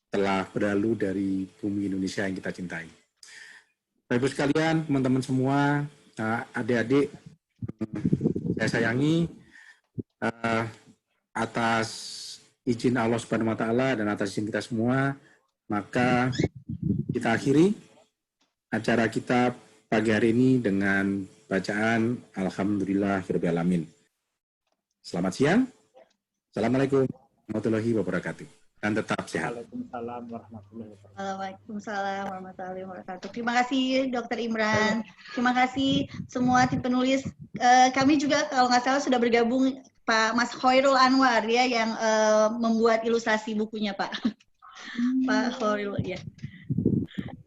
telah berlalu dari bumi Indonesia yang kita cintai. Bapak Ibu sekalian, teman-teman semua, adik-adik, saya sayangi, atas izin Allah Subhanahu wa Ta'ala dan atas izin kita semua, maka kita akhiri acara kita pagi hari ini dengan bacaan Alhamdulillahirabbil alamin. Selamat siang. Assalamualaikum warahmatullahi wabarakatuh. Dan tetap sehat. Waalaikumsalam warahmatullahi wabarakatuh. Waalaikumsalam warahmatullahi wabarakatuh. Terima kasih Dokter Imran. Terima kasih semua tim penulis. Kami juga kalau nggak salah sudah bergabung Pak Mas Khairul Anwar ya yang membuat ilustrasi bukunya Pak. Pak Khairul ya.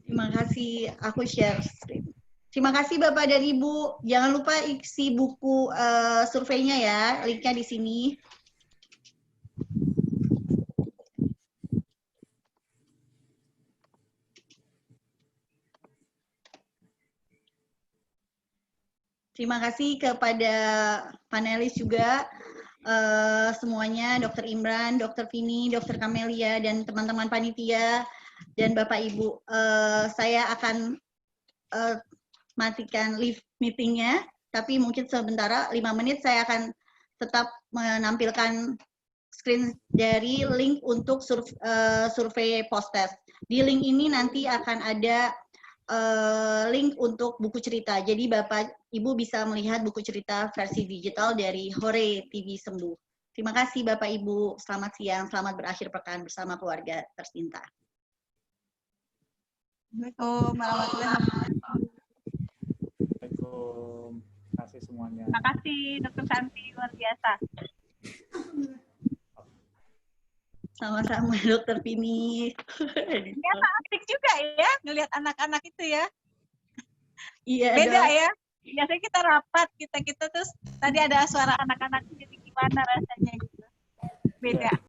Terima kasih. Aku share screen. Terima kasih Bapak dan Ibu. Jangan lupa isi buku surveinya ya. Linknya di sini. Terima kasih kepada panelis juga semuanya, Dokter Imran, Dokter Vini, Dokter Kamelia, dan teman-teman panitia, dan Bapak Ibu. Saya akan matikan live meetingnya, tapi mungkin sebentar, 5 menit saya akan tetap menampilkan screen dari link untuk survei post-test. Di link ini nanti akan ada link untuk buku cerita. Jadi Bapak Ibu bisa melihat buku cerita versi digital dari Hore TV Sembuh. Terima kasih Bapak Ibu. Selamat siang, selamat berakhir pekan bersama keluarga tercinta. Assalamualaikum warahmatullahi wabarakatuh. Terima kasih semuanya. Terima kasih Dr. Santi, luar biasa. Sama-sama Dokter Vini. Ternyata asik juga ya ngelihat anak-anak itu ya. Iya. Beda ya. Biasanya kita rapat, kita terus tadi ada suara anak-anak jadi gimana rasanya gitu. Beda.